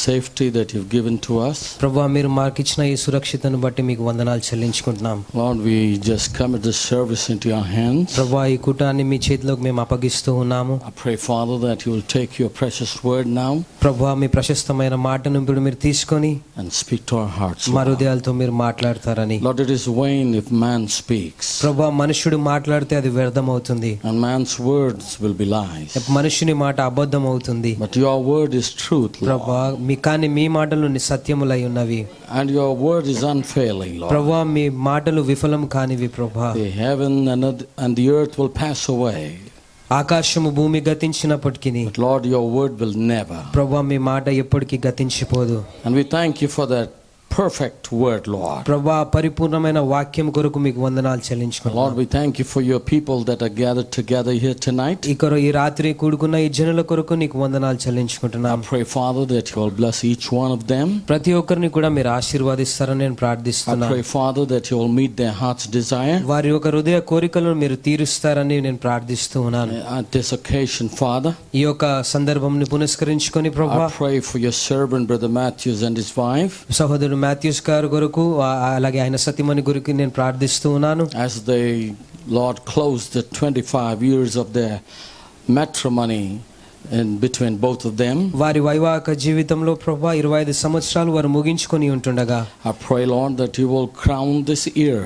safety that you've given to us. ప్రభువా మీరు మాకు ఇచ్చిన ఈ సురక్షితను బట్టి మీకు వందనాలు చెల్లించుకుంటున్నాం. Lord, we just commit this service into your hands. ప్రభువా ఈ కూటాన్ని మీ చేతిలోకి మేము అప్పగిస్తూ ఉన్నాము. I pray, Father, that you will take your precious word now ప్రభువా మీ ప్రశస్తమైన మాటను ఇప్పుడు మీరు తీసుకొని and speak to our hearts. మా హృదయాలతో మీరు మాట్లాడతారని. Lord, it is vain if man speaks. ప్రభువా మనుషుడు మాట్లాడితే అది వ్యర్థం అవుతుంది. And man's words will be lies. మనుషుని మాట అబద్ధం అవుతుంది. But your word is truth, Lord. ప్రభువా కానీ మీ మాటలు సత్యములై ఉన్నవి. And your word is unfailing, Lord. ప్రభువా మీ మాటలు విఫలం కానివి ప్రభువా. The heaven and the earth will pass away. ఆకాశము భూమి గతించినప్పటికీ But Lord, your word will never. ప్రభువా మీ మాట ఎప్పటికీ గతించిపోదు. And we thank you for that perfect word, Lord. ప్రభువా పరిపూర్ణమైన వాక్యం కొరకు మీకు వందనాలు చెల్లించుకుంటున్నాం. Lord, we thank you for your people that are gathered together here tonight. ఈ రాత్రి కూడుకున్న ఈ జనుల కొరకు నీకు వందనాలు చెల్లించుకుంటున్నాం. I pray, Father, that you will bless each one of them. ప్రతి ఒక్కరిని కూడా మీరు ఆశీర్వదిస్తారని నేను ప్రార్థిస్తున్నాను. I pray, Father, that you will meet their heart's desire. వారి యొక్క హృదయ కోరికలను మీరు తీరుస్తారని నేను ప్రార్థిస్తూ ఉన్నాను. At this occasion, Father, ఈ యొక్క సందర్భంని పునస్కరించుకొని ప్రభువా, I pray for your servant Brother Matthews and his wife. సహోదరుడు మాథ్యూస్ గారి కొరకు అలాగే ఆయన సతీమణి గురించి నేను ప్రార్థిస్తూ ఉన్నాను. As they, Lord, close the 25 years of their matrimony in between both of them. వారి వైవాహిక జీవితంలో ప్రభువా 25 సంవత్సరాలు వారు ముగించుకొని ఉంటుండగా I pray, Lord, that you will crown this year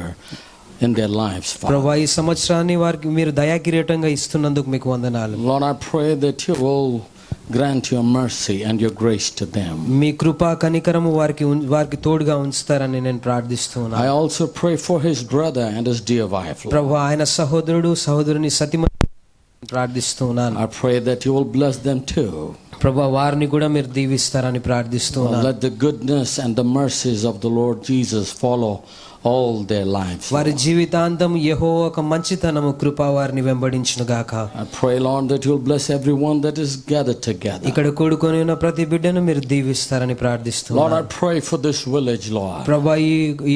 in their lives, Father. ప్రభువా ఈ సంవత్సరాన్ని వారికి మీరు దయా కిరీటంగా ఇస్తున్నందుకు మీకు వందనాలు. Lord, I pray that you will grant your mercy and your grace to them. మీ కృపా కనికరము వారికి తోడుగా ఉంచుతారని నేను ప్రార్థిస్తున్నాను. I also pray for his brother and his dear wife, Lord. ప్రభువా ఆయన సహోదరుని సతీమణి ప్రార్థిస్తున్నాను. I pray that you will bless them too. ప్రభువా వారిని కూడా మీరు దీవిస్తారని ప్రార్థిస్తున్నాను. Let the goodness and the mercies of the Lord Jesus follow all their lives. వారి జీవితాంతం యెహోవా యొక్క మంచితనము కృప వారిని వెంబడించును గాక. I pray, Lord, that you will bless everyone that is gathered together. ఇక్కడ కూడుకొని ఉన్న ప్రతి బిడ్డను మీరు దీవిస్తారని ప్రార్థిస్తున్నాను. Lord, I pray for this village, Lord. ప్రభువా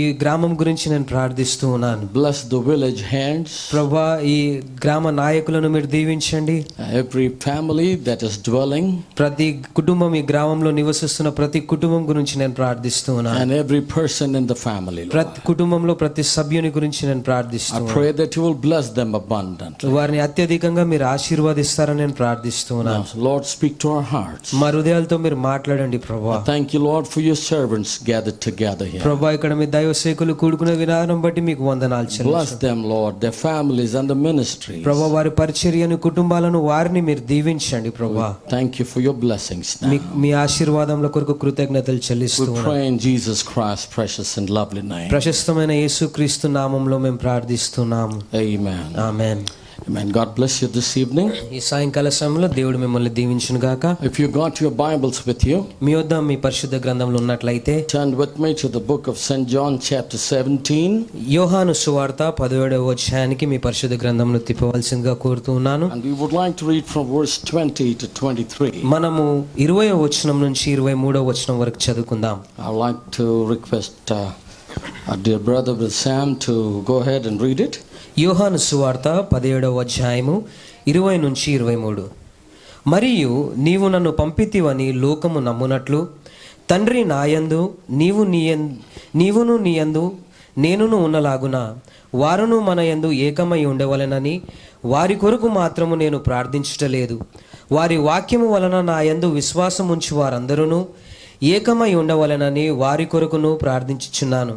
ఈ గ్రామం గురించి నేను ప్రార్థిస్తూ ఉన్నాను. Bless the village heads. ప్రభువా ఈ గ్రామ నాయకులను మీరు దీవించండి. Every family that is dwelling. ప్రతి కుటుంబం ఈ గ్రామంలో నివసిస్తున్న ప్రతి కుటుంబం గురించి నేను ప్రార్థిస్తూ ఉన్నాను. And every person in the family, Lord. ప్రతి కుటుంబంలో ప్రతి సభ్యుని గురించి నేను ప్రార్థిస్తున్నాను. I pray that you will bless them abundantly. వారిని అత్యధికంగా మీరు ఆశీర్వదిస్తారని నేను ప్రార్థిస్తున్నాను. Lord, speak to our hearts. మా హృదయాలతో మీరు మాట్లాడండి ప్రభువా. Thank you, Lord, for your servants gathered together here. ప్రభువా ఇక్కడ మీ దైవ సేవకులు కూడుకున్న విధానం బట్టి మీకు వందనాలు చెల్లిస్తున్నాను. Bless them, Lord, their families and the ministries. ప్రభువా వారి పరిచర్యను కుటుంబాలను వారిని మీరు దీవించండి ప్రభువా. Thank you for your blessings now. మీ ఆశీర్వాదముల కొరకు కృతజ్ఞతలు చెల్లిస్తున్నాను. We pray in Jesus Christ's precious and lovely name. ప్రశస్తమైన యేసుక్రీస్తు నామములో మేము ప్రార్థిస్తున్నాము. Amen. Amen. Amen. God bless you this evening. ఈ సాయంకాల సమయంలో దేవుడు మిమ్మల్ని దీవించును గాక. If you got your Bibles with you, మీ వద్ద మీ పరిశుద్ధ గ్రంథంలో ఉన్నట్లయితే turn with me to the book of St. John chapter 17. యోహాను సువార్త 17వ అధ్యాయానికి మీ పరిశుద్ధ గ్రంథంలో తిప్పవలసిందిగా కోరుతున్నాను. And we would like to read from verse 20 to 23. మనము 20వ వచనం నుంచి 23వ వచనం వరకు చదువుకుందాం. I would like to request our dear brother Sam to go ahead and read it. యోహాను సువార్త 17వ అధ్యాయము 20 నుంచి 23. మరియు నీవు నన్ను పంపితివని లోకము నమ్మునట్లు తండ్రి నాయందు నీవును నీయందు నేనును ఉన్నలాగున వారును మన యందు ఏకమై ఉండవలెనని వారి కొరకు మాత్రము నేను ప్రార్థించటలేదు. వారి వాక్యము వలన నా యందు విశ్వాసం ఉంచి వారందరూ ఏకమై ఉండవలెనని వారి కొరకును ప్రార్థించుచున్నాను.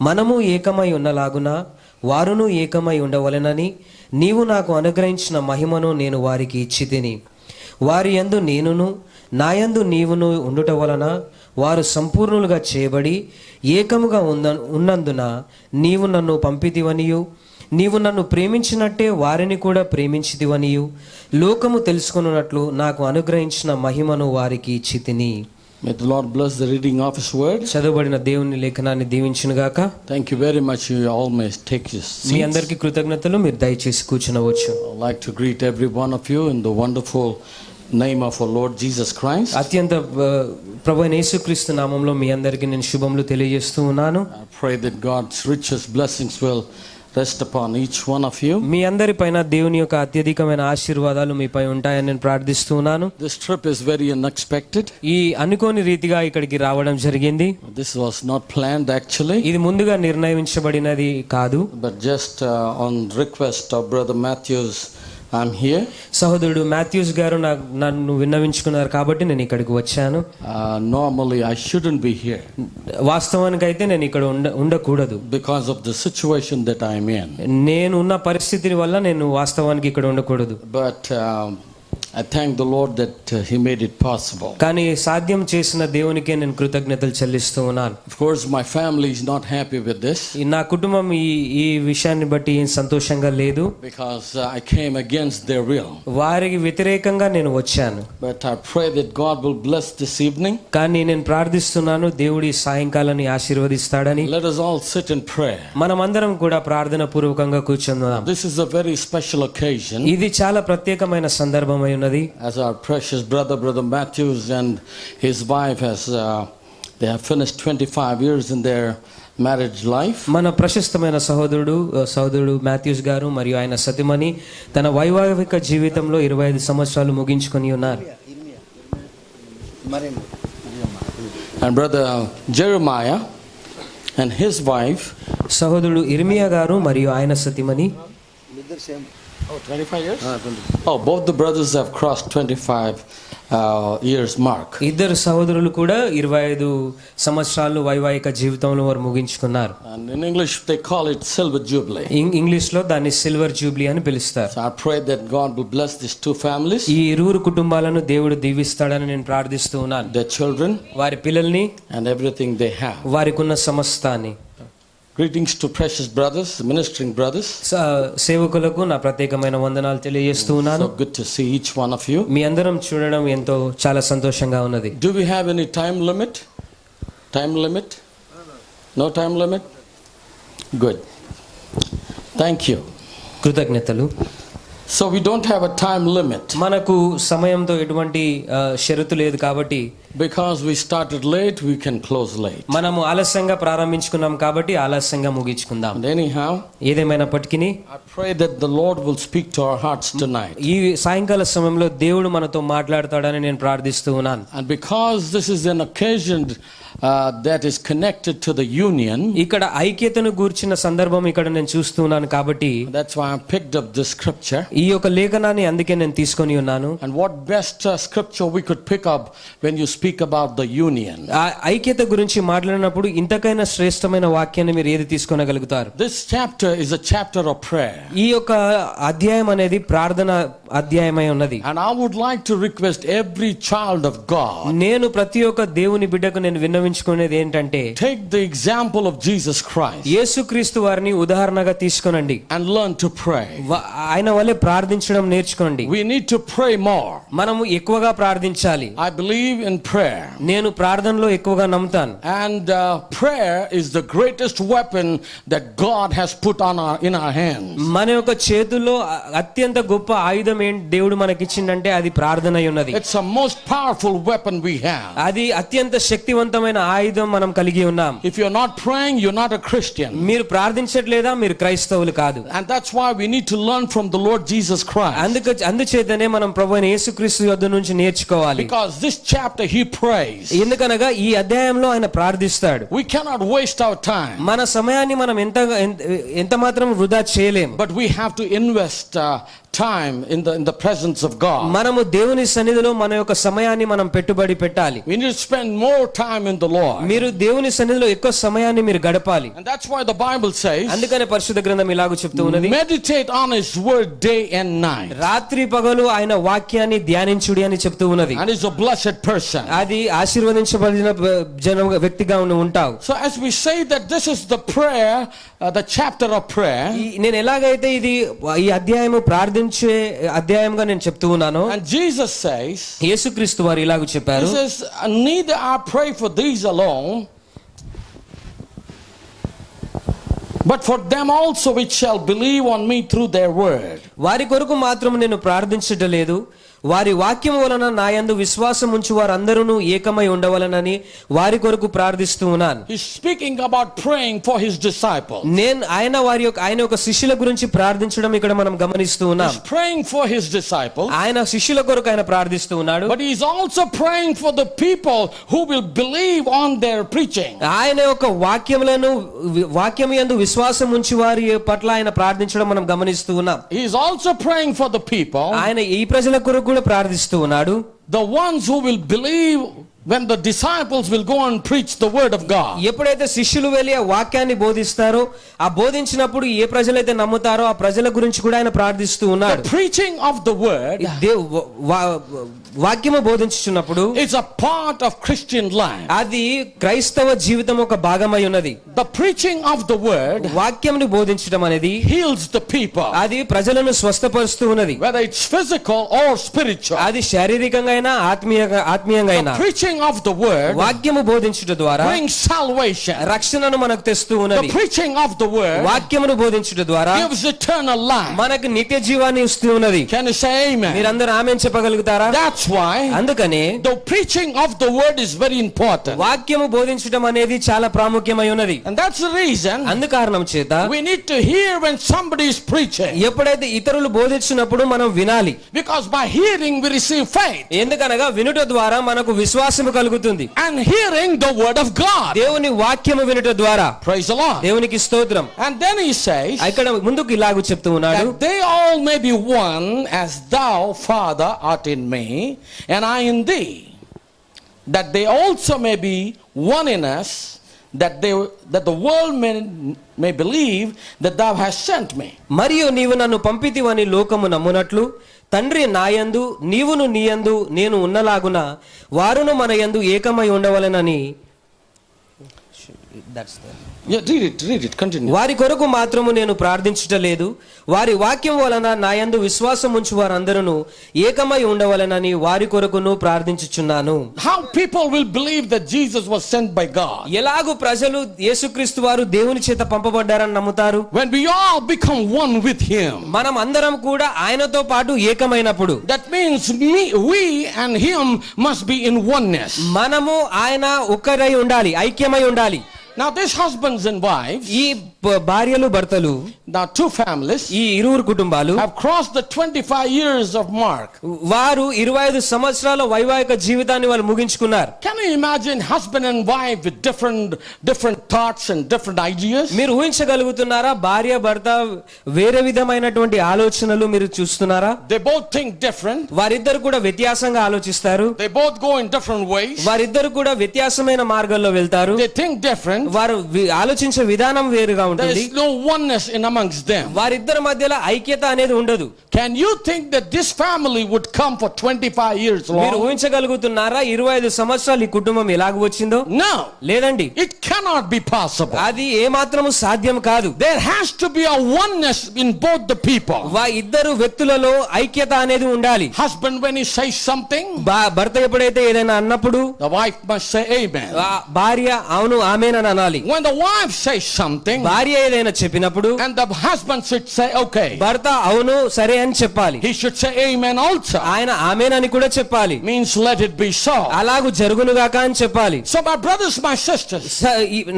మనము ఏకమై ఉన్నలాగున వారును ఏకమై ఉండవలెనని నీవు నాకు అనుగ్రహించిన మహిమను నేను వారికి ఇచ్చితిని. వారి యందు నేనును నా యందు నీవును ఉండుట వలన వారు సంపూర్ణులుగా చేయబడి ఏకముగా ఉన్నందున నీవు నన్ను పంపితివనియు నీవు నన్ను ప్రేమించినట్టే వారిని కూడా ప్రేమించితివనియు లోకము తెలుసుకొనున్నట్లు నాకు అనుగ్రహించిన మహిమను వారికి ఇచ్చితిని. May the Lord bless the reading of His word. చదువుబడిన దేవుని లేఖనాన్ని దీవించును గాక. Thank you very much. You all may take your seats. మీ అందరికీ కృతజ్ఞతలు. మీరు దయచేసి కూర్చునవచ్చు. I'd like to greet every one of you in the wonderful name of our Lord Jesus Christ. అత్యంత ప్రభువైన యేసుక్రీస్తు నామములో మీ అందరికీ నేను శుభములు తెలియజేస్తూ ఉన్నాను. I pray that God's richest blessings will rest upon each one of you. మీ అందరిపైన దేవుని యొక్క అత్యధికమైన ఆశీర్వాదాలు మీపై ఉంటాయని నేను ప్రార్థిస్తున్నాను. This trip is very unexpected. ఈ అనుకోని రీతిగా ఇక్కడికి రావడం జరిగింది. This was not planned actually, ఇది ముందుగా నిర్ణయించబడినది కాదు. but just on request of Brother Matthews, I'm here. సహోదరుడు మాథ్యూస్ గారు నన్ను విన్నవించుకున్నారు కాబట్టి నేను ఇక్కడికి వచ్చాను. Normally I shouldn't be here వాస్తవానికైతే నేను ఇక్కడ ఉండకూడదు. because of the situation that I'm in. నేను ఉన్న పరిస్థితి వల్ల నేను వాస్తవానికి ఇక్కడ ఉండకూడదు. But I thank the Lord that He made it possible. కానీ సాధ్యం చేసిన దేవునికే నేను కృతజ్ఞతలు చెల్లిస్తూ ఉన్నాను. Of course, my family is not happy with this నా కుటుంబం ఈ విషయాన్ని బట్టి ఏం సంతోషంగా లేదు. because I came against their will. వారికి వ్యతిరేకంగా నేను వచ్చాను. But I pray that God will bless this evening. కానీ నేను ప్రార్థిస్తున్నాను దేవుడి సాయంకాలాన్ని ఆశీర్వదిస్తాడని. Let us all sit in prayer. మనమందరం కూడా ప్రార్థన పూర్వకంగా కూర్చుందాం. This is a very special occasion. ఇది చాలా ప్రత్యేకమైన సందర్భమై ఉన్నది. As our precious brother Matthews and his wife they have finished 25 years in their marriage life. మన ప్రశస్తమైన సహోదరుడు మాథ్యూస్ గారు మరియు ఆయన సతిమణి తన వైవాహిక జీవితంలో 25 సంవత్సరాలు ముగించుకొని ఉన్నారు. And brother Jeremiah and his wife, సహోదరుడు ఇర్మియా గారు మరియు ఆయన సతిమణి 25 years? Both the brothers have crossed 25 years mark. ఇద్దరు సహోదరులు కూడా 25 సంవత్సరాలు వైవాహిక జీవితంలో వారు ముగించుకున్నారు. And in English they call it silver jubilee. English లో దాన్ని సిల్వర్ జూబ్లీ అని పిలుస్తారు. So I pray that God will bless these two families, ఈ ఇరువురు కుటుంబాలను దేవుడు దీవిస్తాడని నేను ప్రార్థిస్తూ ఉన్నాను. their children వారి పిల్లల్ని and everything they have. వారికున్న సమస్తాన్ని. Greetings to precious brothers, ministering brothers. సేవకులకు నా ప్రత్యేకమైన వందనాలు తెలియజేస్తూ ఉన్నాను. So good to see each one of you. మీ అందరం చూడడం ఎంతో చాలా సంతోషంగా ఉన్నది. Do we have any time limit? Time limit? No time limit? Good. Thank you. కృతజ్ఞతలు. So we don't have a time limit. మనకు సమయంతో ఎటువంటి షరతు లేదు కాబట్టి Because we started late, we can close late. మనము ఆలస్యంగా ప్రారంభించుకున్నాం కాబట్టి ఆలస్యంగా ముగించుకుందాం. And anyhow, ఏదేమైనప్పటికీ I pray that the Lord will speak to our hearts tonight. ఈ సాయంకాల సమయంలో దేవుడు మనతో మాట్లాడతాడని నేను ప్రార్థిస్తూ ఉన్నాను. And because this is an occasion that is connected to the union, ఇక్కడ ఐక్యతను గూర్చిన సందర్భం ఇక్కడ నేను చూస్తున్నాను కాబట్టి that's why I picked up this scripture. ఈ యొక్క లేఖనాన్ని అందుకే నేను తీసుకొని ఉన్నాను. And what best scripture we could pick up when you speak about the union. ఆ ఐక్యత గురించి మాట్లాడినప్పుడు ఇంతకైనా శ్రేష్టమైన వాక్యాన్ని మీరు ఏది తీసుకొనగలుగుతారు? This chapter is a chapter of prayer. ఈ యొక్క అధ్యాయం అనేది ప్రార్థన అధ్యాయమై ఉన్నది. And I would like to request every child of God, నేను ప్రతి ఒక్క దేవుని బిడ్డకు నేను విన్నవించుకునేది ఏంటంటే take the example of Jesus Christ యేసుక్రీస్తు వారిని ఉదాహరణగా తీసుకొనండి. and learn to pray. ఆయన వల్లే ప్రార్థించడం నేర్చుకోండి. We need to pray more. మనము ఎక్కువగా ప్రార్థించాలి. I believe in prayer. నేను ప్రార్థనలో ఎక్కువగా నమ్ముతాను. And prayer is the greatest weapon that God has put in our hands. మన యొక్క చేతుల్లో అత్యంత గొప్ప ఆయుధం ఏంటి దేవుడు మనకిచ్చిందంటే అది ప్రార్థన అయి ఉన్నది. It's the most powerful weapon we have. అది అత్యంత శక్తివంతమైన ఆయుధం మనం కలిగి ఉన్నాం. If you're not praying, you're not a Christian. మీరు ప్రార్థించట్లేదా మీరు క్రైస్తవులు కాదు. And that's why we need to learn from the Lord Jesus Christ. అందుచేతనే మనం ప్రభువైన యేసుక్రీస్తు యొద్ద నుంచి నేర్చుకోవాలి. Because this chapter he prays. ఎందుకనగా ఈ అధ్యాయంలో ఆయన ప్రార్థిస్తాడు. We cannot waste our time. మన సమయాన్ని మనం ఎంత మాత్రం వృధా చేయలేము. But we have to invest time in the presence of God. మనము దేవుని సన్నిధిలో మన యొక్క సమయాన్ని మనం పెట్టుబడి పెట్టాలి. We need to spend more time in the Lord. మీరు దేవుని సన్నిధిలో ఎక్కువ సమయాన్ని మీరు గడపాలి. And that's why the Bible says, అందుకనే పరిశుద్ధ గ్రంథం ఇలాగ చెప్తూ ఉన్నది, meditate on his word day and night. రాత్రి పగలు ఆయన వాక్యాన్ని ధ్యానించుడి అని చెప్తూ ఉన్నది. And he's a blessed person. అది ఆశీర్వదించబడిన వ్యక్తిగా ఉంటావు. So as we say that this is the prayer, the chapter of prayer, నేను ఎలాగైతే ఇది ఈ అధ్యాయము ప్రార్థించే అధ్యాయంగా నేను చెప్తూ ఉన్నాను. and Jesus says, యేసుక్రీస్తు వారు ఇలాగ చెప్పారు, he says, neither I pray for these alone, but for them also which shall believe on me through their word. వారి కొరకు మాత్రం నేను ప్రార్థించటలేదు, వారి వాక్యం వలన నాయందు విశ్వాసం ఉంచు వారందరూ ఏకమై ఉండవలనని వారి కొరకు ప్రార్థిస్తూ ఉన్నాను. He's speaking about praying for his disciples. ఆయన యొక్క శిష్యుల గురించి ప్రార్థించడం ఇక్కడ మనం గమనిస్తూ ఉన్నాం. He's praying for his disciples. ఆయన శిష్యుల కొరకు ఆయన ప్రార్థిస్తూ ఉన్నాడు. But he's also praying for the people who will believe on their preaching. ఆయన యొక్క వాక్యం యందు విశ్వాసం ఉంచి వారి పట్ల ఆయన ప్రార్థించడం మనం గమనిస్తూ ఉన్నాం. He's also praying for the people, ఆయన ఈ ప్రజల కొరకు కూడా ప్రార్థిస్తూ ఉన్నాడు. the ones who will believe when the disciples will go and preach the word of God. ఎప్పుడైతే శిష్యులు వెళ్ళి ఆ వాక్యాన్ని బోధిస్తారో, ఆ బోధించినప్పుడు ఏ ప్రజలైతే నమ్ముతారో ఆ ప్రజల గురించి కూడా ఆయన ప్రార్థిస్తూ ఉన్నాడు. The preaching of the word వాక్యము బోధించుచున్నప్పుడు is a part of Christian life. అది క్రైస్తవ జీవితం ఒక భాగమై ఉన్నది. The preaching of the word వాక్యంని బోధించడం అనేది heals the people, అది ప్రజలను స్వస్థపరుస్తూ ఉన్నది. whether it's physical or spiritual. అది శారీరకంగా అయినా ఆత్మీయంగా అయినా. The preaching of the word వాక్యము బోధించుట ద్వారా brings salvation. రక్షణను మనకు తెస్తూ The ఉన్నది. preaching of the word వాక్యమును బోధించుట ద్వారా gives eternal life. మనకు నిత్య జీవాన్ని ఇస్తూ ఉన్నది. Can you say amen? మీరందరూ ఆమేన్ చెప్పగలుగుతారా? That's why అందుకనే the preaching of the word is very important. వాక్యము బోధించడం అనేది చాలా ప్రాముఖ్యమై ఉన్నది. And that's the reason అందు కారణం చేత we need to hear when somebody is preaching. ఎప్పుడైతే ఇతరులు బోధించినప్పుడు మనం వినాలి. Because by hearing we receive faith. ఎందుకనగా వినుట ద్వారా మనకు విశ్వాసము కలుగుతుంది. And hearing the word of God. దేవుని వాక్యము వినుట ద్వారా. Praise the Lord. దేవునికి స్తోత్రం. And then he says ఇక్కడ ముందుకు ఇలాగ చెప్తూ ఉన్నాడు. that they all may be one as thou, Father, art in me, and I in thee, that they also may be one in us, that the world may believe that thou hast sent me. మరియు నీవు నన్ను పంపితివని లోకము నమ్మునట్లు తండ్రి నాయందు నీవును నీయందు నేను ఉన్నలాగున వారును మన యందు ఏకమై ఉండవలెనని. Yeah, read it, continue. వారి కొరకు మాత్రము నేను ప్రార్థించుటలేదు, వారి వాక్యం వలన నాయందు విశ్వాసం ఉంచు వారందరూ ఏకమై ఉండవలెనని వారి కొరకును ప్రార్థించుచున్నాను. How people will believe that Jesus was sent by God? ఎలాగు ప్రజలు యేసుక్రీస్తు వారు దేవుని చేత పంపబడ్డారని నమ్ముతారు? When we all become one with him. మనం అందరం కూడా ఆయనతో పాటు ఏకమైనప్పుడు. That means we and him must be in oneness. మనము ఆయన ఒక్కరై ఉండాలి, ఐక్యమై ఉండాలి. Now these husbands and wives, ఈ భార్యలు భర్తలు, now two families, ఈ ఇరువురు కుటుంబాలు have crossed the 25 years of mark. వారు 25 సంవత్సరాల వైవాహిక జీవితాన్ని వాళ్ళు ముగించుకున్నారు. Can you imagine husband and wife with different thoughts and different ideas? మీరు ఊహించగలుగుతున్నారా? భార్య భర్త వేరే విధమైనటువంటి ఆలోచనలు మీరు చూస్తున్నారా? They both think different. వారిద్దరు కూడా వ్యత్యాసంగా ఆలోచిస్తారు. They both go in different ways. వారిద్దరు కూడా వ్యత్యాసమైన మార్గాల్లో వెళ్తారు. They think different. వారు ఆలోచించే విధానం వేరుగా There ఉంటుంది. is no oneness in amongst them. వారిద్దరి మధ్యలో ఐక్యత అనేది ఉండదు. Can you think that this family would come for 25 years మీరు long? ఊహించగలుగుతున్నారా 25 సంవత్సరాలు ఈ కుటుంబం ఎలాగ వచ్చిందో? No. లేదండి, It cannot be possible. అది ఏ మాత్రము సాధ్యం కాదు. There has to be a oneness in both the people. ఇద్దరు వ్యక్తులలో ఐక్యత అనేది ఉండాలి. Husband, when he says something, భర్త ఎప్పుడైతే ఏదైనా అన్నప్పుడు the wife must say amen. భార్య అవును ఆమేన్ అని అనాలి. When the wife says something, భార్య ఏదైనా చెప్పినప్పుడు and the husband should say okay, భర్త అవును సరే అని చెప్పాలి. he should say amen also. ఆయన ఆమేన్ అని కూడా చెప్పాలి. Means let it be so. అలాగు జరుగునుగాక అని చెప్పాలి. So my brothers, my sisters,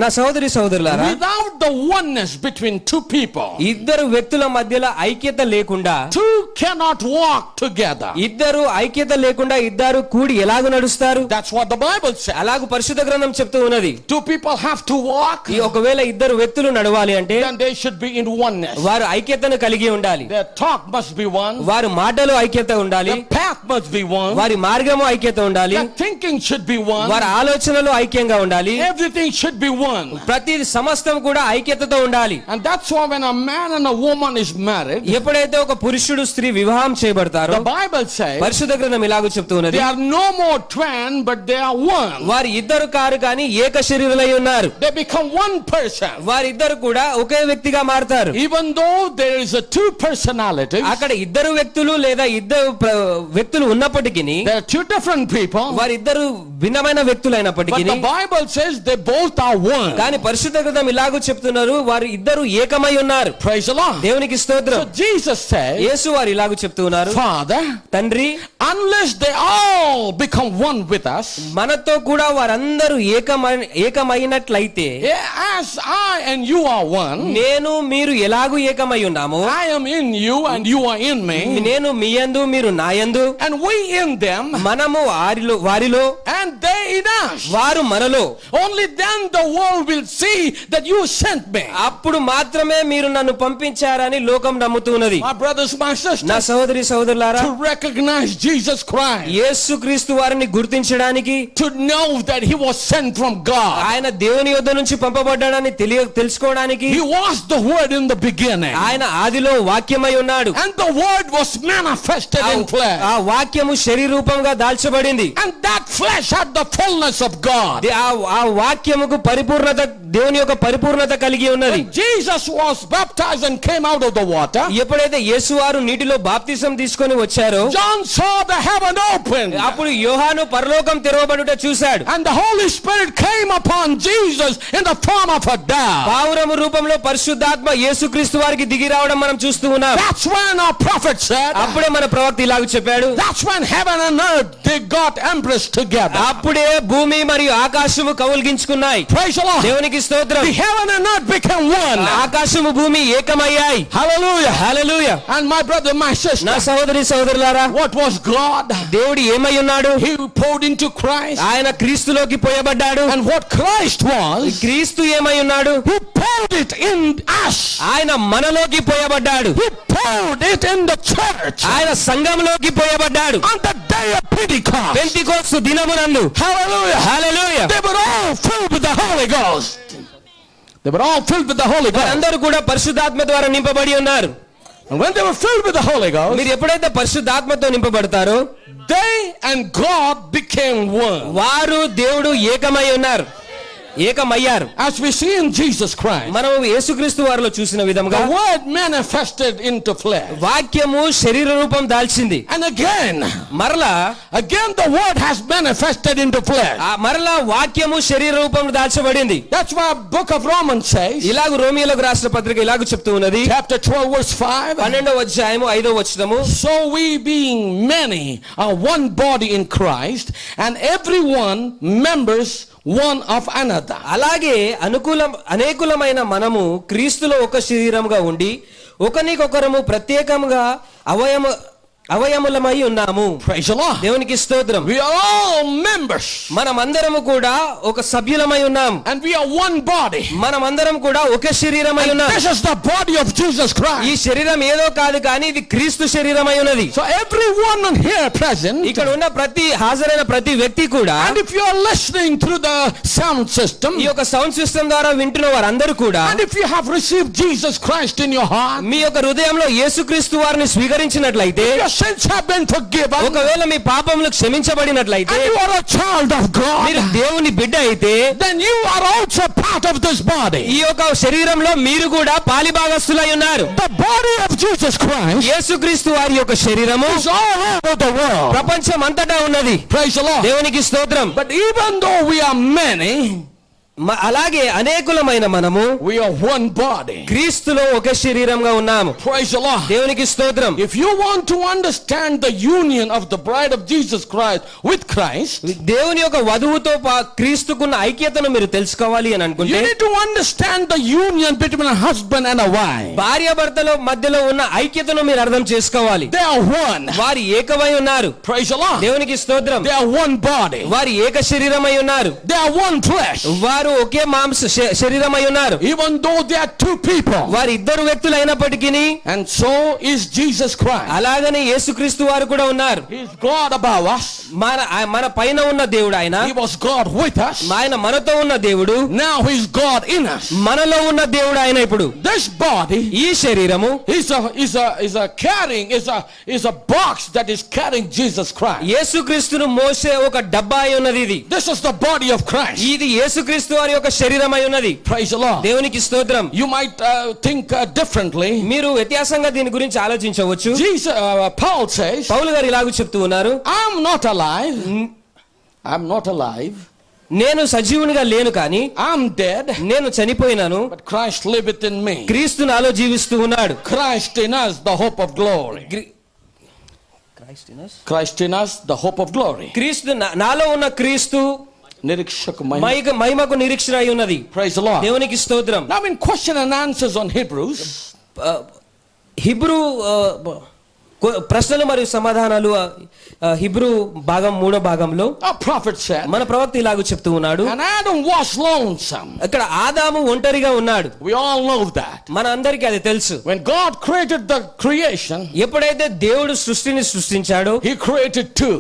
నా సహోదరి సహోదరులారా, without the oneness between two people, ఇద్దరు వ్యక్తుల మధ్యలో ఐక్యత లేకుండా, two cannot walk together. ఇద్దరు ఐక్యత లేకుండా ఇద్దరు కూడి ఎలాగ నడుస్తారు? That's what the Bible says. అలాగు పరిశుద్ధ గ్రంథం చెప్తూ ఉన్నది. Two people have to walk, ఒకవేళ ఇద్దరు వ్యక్తులు నడవాలి అంటే then they should be in oneness. వారు ఐక్యతను కలిగి ఉండాలి. Their talk must be one. వారి మాటలు ఐక్యత ఉండాలి. Their path must be one. వారి మార్గము ఐక్యత ఉండాలి. Their thinking should be one. వారి ఆలోచనలు ఐక్యంగా ఉండాలి. Everything should be one. ప్రతి సమస్తం కూడా ఐక్యతతో ఉండాలి. And that's why when a man and a woman is married, ఎప్పుడైతే ఒక పురుషుడు స్త్రీ వివాహం చేయబడతారో, the Bible says పరిశుద్ధ గ్రంథం ఇలాగ చెప్తూ ఉన్నది, they are no more twin but they are one. వారి ఇద్దరు కారు కానీ ఏక శరీరులై ఉన్నారు. They become one person. వారిద్దరు కూడా ఒకే వ్యక్తిగా మారతారు. Even though there is a two personalities, అక్కడ ఇద్దరు వ్యక్తులు లేదా ఇద్దరు వ్యక్తులు ఉన్నప్పటికీ there are two different people, వారిద్దరు భిన్నమైన వ్యక్తులు but అయినప్పటికీ the Bible says they both are one. కానీ పరిశుద్ధ గ్రంథం ఇలాగూ చెప్తున్నారు, వారు ఇద్దరు ఏకమై ఉన్నారు. Praise the Lord. దేవునికి స్తోత్రం. So Jesus said, యేసు వారు ఇలాగూ చెప్తున్నారు, Father, తండ్రి, unless they all become one with us, మనతో కూడా వారందరూ ఏకమైనట్లయితే, as I and you are one, నేను మీరు ఎలాగూ ఏకమై ఉన్నామో, I am in you and you are in me, నేను మీ యందు మీరు నా యందు, and we in them, మనము వారిలో and they in us. వారు మనలో, Only then the world will see that you sent me. అప్పుడు మాత్రమే మీరు నన్ను పంపించారని లోకం నమ్ముతున్నది. My brothers, my నా sisters, సహోదరి సహోదరులారా, to recognize Jesus Christ, యేసుక్రీస్తు వారిని గుర్తించడానికి, to know that he was sent from God. ఆయన దేవుని యొద్ద నుంచి పంపబడ్డాడని తెలుసుకోవడానికి, He was the word in the beginning, ఆయన ఆదిలో వాక్యమై ఉన్నాడు. and the word was manifested in flesh, ఆ వాక్యము శరీర రూపంగా దాల్చబడింది. and that flesh had the fullness of God. ఆ వాక్యముకు పరిపూర్ణత, దేవుని యొక్క పరిపూర్ణత కలిగి ఉన్నది. When Jesus was baptized and came out of the water, ఎప్పుడైతే యేసు వారు నీటిలో బాప్తిసం తీసుకొని వచ్చారో, John saw the heaven opened, అప్పుడు యోహాను పరలోకం తెరవబడుట చూశాడు. and the Holy Spirit came upon Jesus in the form of a dove. పావురము రూపంలో పరిశుద్ధాత్మ యేసుక్రీస్తు వారికి దిగి రావడం మనం చూస్తూ ఉన్నాం. That's when our prophet said, అప్పుడే మన ప్రవక్త ఇలాగ చెప్పాడు, that's when heaven and earth they got embraced together. అప్పుడే భూమి మరియు ఆకాశము కౌగిలించుకున్నాయి. Praise the Lord. దేవునికి స్తోత్రం. The heaven and earth became one. ఆకాశము భూమి ఏకమయ్యాయి. Hallelujah. Hallelujah. And my brother, my sister, నా సహోదరి సహోదరులారా, what was God? దేవుడు ఏమై ఉన్నాడు? He poured into Christ. ఆయన క్రీస్తులోకి పోయబడ్డాడు. And what Christ was, క్రీస్తు ఏమై ఉన్నాడు? He poured it in us. ఆయన మనలోకి పోయబడ్డాడు. He poured it in the church. ఆయన సంఘంలోకి పోయబడ్డాడు. On the day of Pentecost. పెంతెకోస్తు దినమునందు. Hallelujah. హల్లెలూయా. They were all filled with the Holy Ghost. They were all filled with the Holy Ghost. అందరూ కూడా పరిశుద్ధాత్మ ద్వారా నింపబడి ఉన్నారు. And when they were filled with the Holy Ghost, మీరు ఎప్పుడైతే పరిశుద్ధాత్మతో నింపబడతారో, they and God became one. వారు దేవుడు ఏకమై ఉన్నారు, ఏకమయ్యారు. As we see in Jesus Christ, మనం యేసుక్రీస్తు వారిలో చూసిన విధంగా the word manifested into flesh. వాక్యము శరీర రూపం దాల్చింది. And again the word has manifested into flesh. మరలా వాక్యము శరీర రూపం దాల్చబడింది. That's why book of Romans says, ఇలాగ రోమియోలకు రాసిన పత్రిక ఇలాగ చెప్తూ ఉన్నది, chapter 12 verse 5, 12వ అధ్యాయము 5వ వచనము, so we being many are one body in Christ, and everyone members one of another. అలాగే అనేకులమైన మనము క్రీస్తులో ఒక శరీరంగా ఉండి ఒకరికొకరము ప్రత్యేకంగా అవయములమై ఉన్నాము. Praise the Lord. దేవునికి స్తోత్రం. We are all members, మనమందరము కూడా ఒక సభ్యులమై ఉన్నాం. and we are one body. మనమందరం కూడా ఒక శరీరమై ఉన్నాం. This is the body of Jesus ఈ Christ. శరీరం ఏదో కాదు కానీ ఇది క్రీస్తు శరీరమై ఉన్నది. So everyone here present, ఇక్కడ ఉన్న హాజరైన ప్రతి వ్యక్తి కూడా, and if you are listening through the sound system, ఈ యొక్క సౌండ్ సిస్టమ్ ద్వారా వింటున్న వారందరూ కూడా, and if you have received Jesus Christ in your heart, మీ యొక్క హృదయంలో యేసుక్రీస్తు వారిని స్వీకరించినట్లయితే, your sins have been forgiven, ఒకవేళ మీ పాపములు క్షమించబడినట్లయితే, and you are a child of మీరు God, దేవుని బిడ్డ అయితే, then you are also part of this body. ఈ యొక్క శరీరంలో మీరు కూడా పాలిభాగస్తులై ఉన్నారు. The body of Jesus Christ యేసుక్రీస్తు వారి యొక్క శరీరము is all over the world. ప్రపంచం అంతటా ఉన్నది. Praise the Lord. దేవునికి స్తోత్రం. But even though we are many, అలాగే అనేకులమైన మనము we are one body. క్రీస్తులో ఒక శరీరంగా ఉన్నాము. Praise the Lord. దేవునికి స్తోత్రం. If you want to understand the union of the bride of Jesus Christ with Christ, దేవుని యొక్క వధువుతో క్రీస్తుకున్న ఐక్యతను మీరు తెలుసుకోవాలి అని you అనుకుంటే, need to understand the union between a husband and a wife. భార్యాభర్తల మధ్యలో ఉన్న ఐక్యతను మీరు అర్థం చేసుకోవాలి. They are one. వారు ఏకమై ఉన్నారు. Praise the Lord. దేవునికి స్తోత్రం. They are one body. వారు ఏక శరీరమై ఉన్నారు. They are one flesh. వారు ఒకే శరీరమై ఉన్నారు. Even though they are two people. వారు ఇద్దరు వ్యక్తులు అయినప్పటికీ, And so is Jesus Christ. అలాగనే యేసుక్రీస్తు వారు కూడా ఉన్నారు. He is God above us. మన పైన ఉన్న దేవుడు ఆయన. He was God with us. ఆయన మనతో ఉన్న దేవుడు. Now he is God in us. మనలో ఉన్న దేవుడు ఆయన. ఇప్పుడు This body ఈ శరీరము is a box that is carrying Jesus Christ. యేసుక్రీస్తును మోసే ఒక డబ్బా అయి ఉన్నది. ఇది This is the body of Christ. ఇది యేసుక్రీస్తు క్రీస్తు వారి యొక్క శరీరమై ఉన్నది. Praise the Lord. దేవునికి స్తోత్రం. You might think differently. మీరు వ్యత్యాసంగా దీని గురించి ఆలోచించవచ్చు. Paul says, పౌలు గారు ఇలాగ చెప్తూ ఉన్నారు, I'm not alive. నేను సజీవునిగా లేను కానీ I'm dead. నేను చనిపోయినాను, But Christ liveth in me. క్రీస్తు నాలో జీవిస్తూ ఉన్నాడు. Christ in us, the hope of glory. Christ in us, the hope of glory. క్రీస్తు నాలో ఉన్న క్రీస్తు మహిమకు నిరీక్షణ అయి ఉన్నది. Praise the Lord. దేవునికి స్తోత్రం. Now in question and answers on Hebrews, Hebrew ప్రశ్నలు మరియు సమాధానాలు హిబ్రూ భాగం 3వ భాగంలో our prophet said, మన ప్రవక్త ఇలాగ చెప్తూ ఉన్నాడు, and Adam was lonesome. ఇక్కడ ఆదాము ఒంటరిగా ఉన్నాడు. We all know that. మన అందరికీ అది తెలుసు. When God created the creation, ఎప్పుడైతే దేవుడు సృష్టిని సృష్టించాడో, he created two.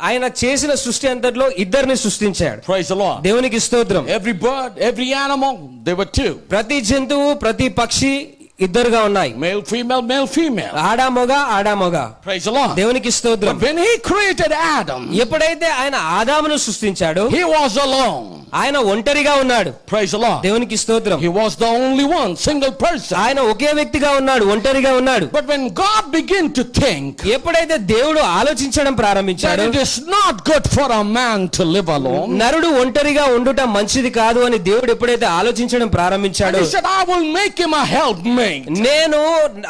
ఆయన చేసిన సృష్టి అంతట్లో ఇద్దరిని సృష్టించాడు. Praise the Lord. దేవునికి స్తోత్రం. Every bird, every animal, they were two. ప్రతి జంతువు ప్రతి పక్షి ఇద్దరుగా ఉన్నాయి. Male, female. ఆడా మొగ. Praise the Lord. దేవునికి స్తోత్రం. But when he created Adam, ఎప్పుడైతే ఆయన ఆదామును సృష్టించాడో, he was alone. ఆయన ఒంటరిగా ఉన్నాడు. Praise the Lord. దేవునికి స్తోత్రం. He was the only one, single person. ఆయన ఒకే వ్యక్తిగా ఉన్నాడు, ఒంటరిగా ఉన్నాడు. But when God began to think, ఎప్పుడైతే దేవుడు ఆలోచించడం that ప్రారంభించాడు, it is not good for a man to live alone, నరుడు ఒంటరిగా ఉండుట మంచిది కాదు అని దేవుడు ఎప్పుడైతే ఆలోచించడం and ప్రారంభించాడు, he said, I will make him a helpmate. నేను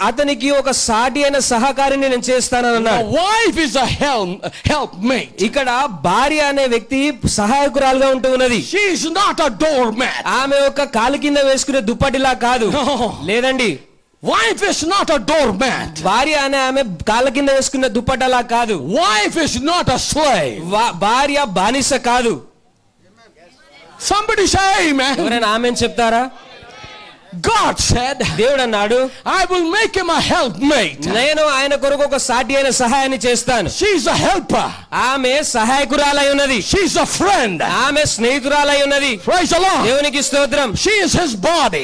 అతనికి ఒక సాటి అయిన సహకారిని నేను చేస్తానని A అన్నాడు. wife is a helpmate. ఇక్కడ భార్య అనే వ్యక్తి సహాయకురాలుగా ఉంటూ ఉన్నది. She is not a doormat. ఆమె ఒక కాలు కింద వేసుకునే దుప్పటిలా కాదు. No. లేదండి, Wife is not a doormat. భార్య అనే ఆమె కాళ్ళ కింద వేసుకున్న దుప్పటలా కాదు. Wife is not a slave. భార్య బానిస కాదు. Somebody say amen. ఎవరైనా ఆమెన్ చెప్తారా? God said, దేవుడు అన్నాడు, I will make him a helpmate. నేను ఆయన కొరకు ఒక సాటి అయిన సహాయాన్ని చేస్తాను. She's a helper. ఆమె సహాయకురాలై ఉన్నది. She's a friend. ఆమె స్నేహితురాలై ఉన్నది. Praise the Lord. దేవునికి స్తోత్రం. She is his body.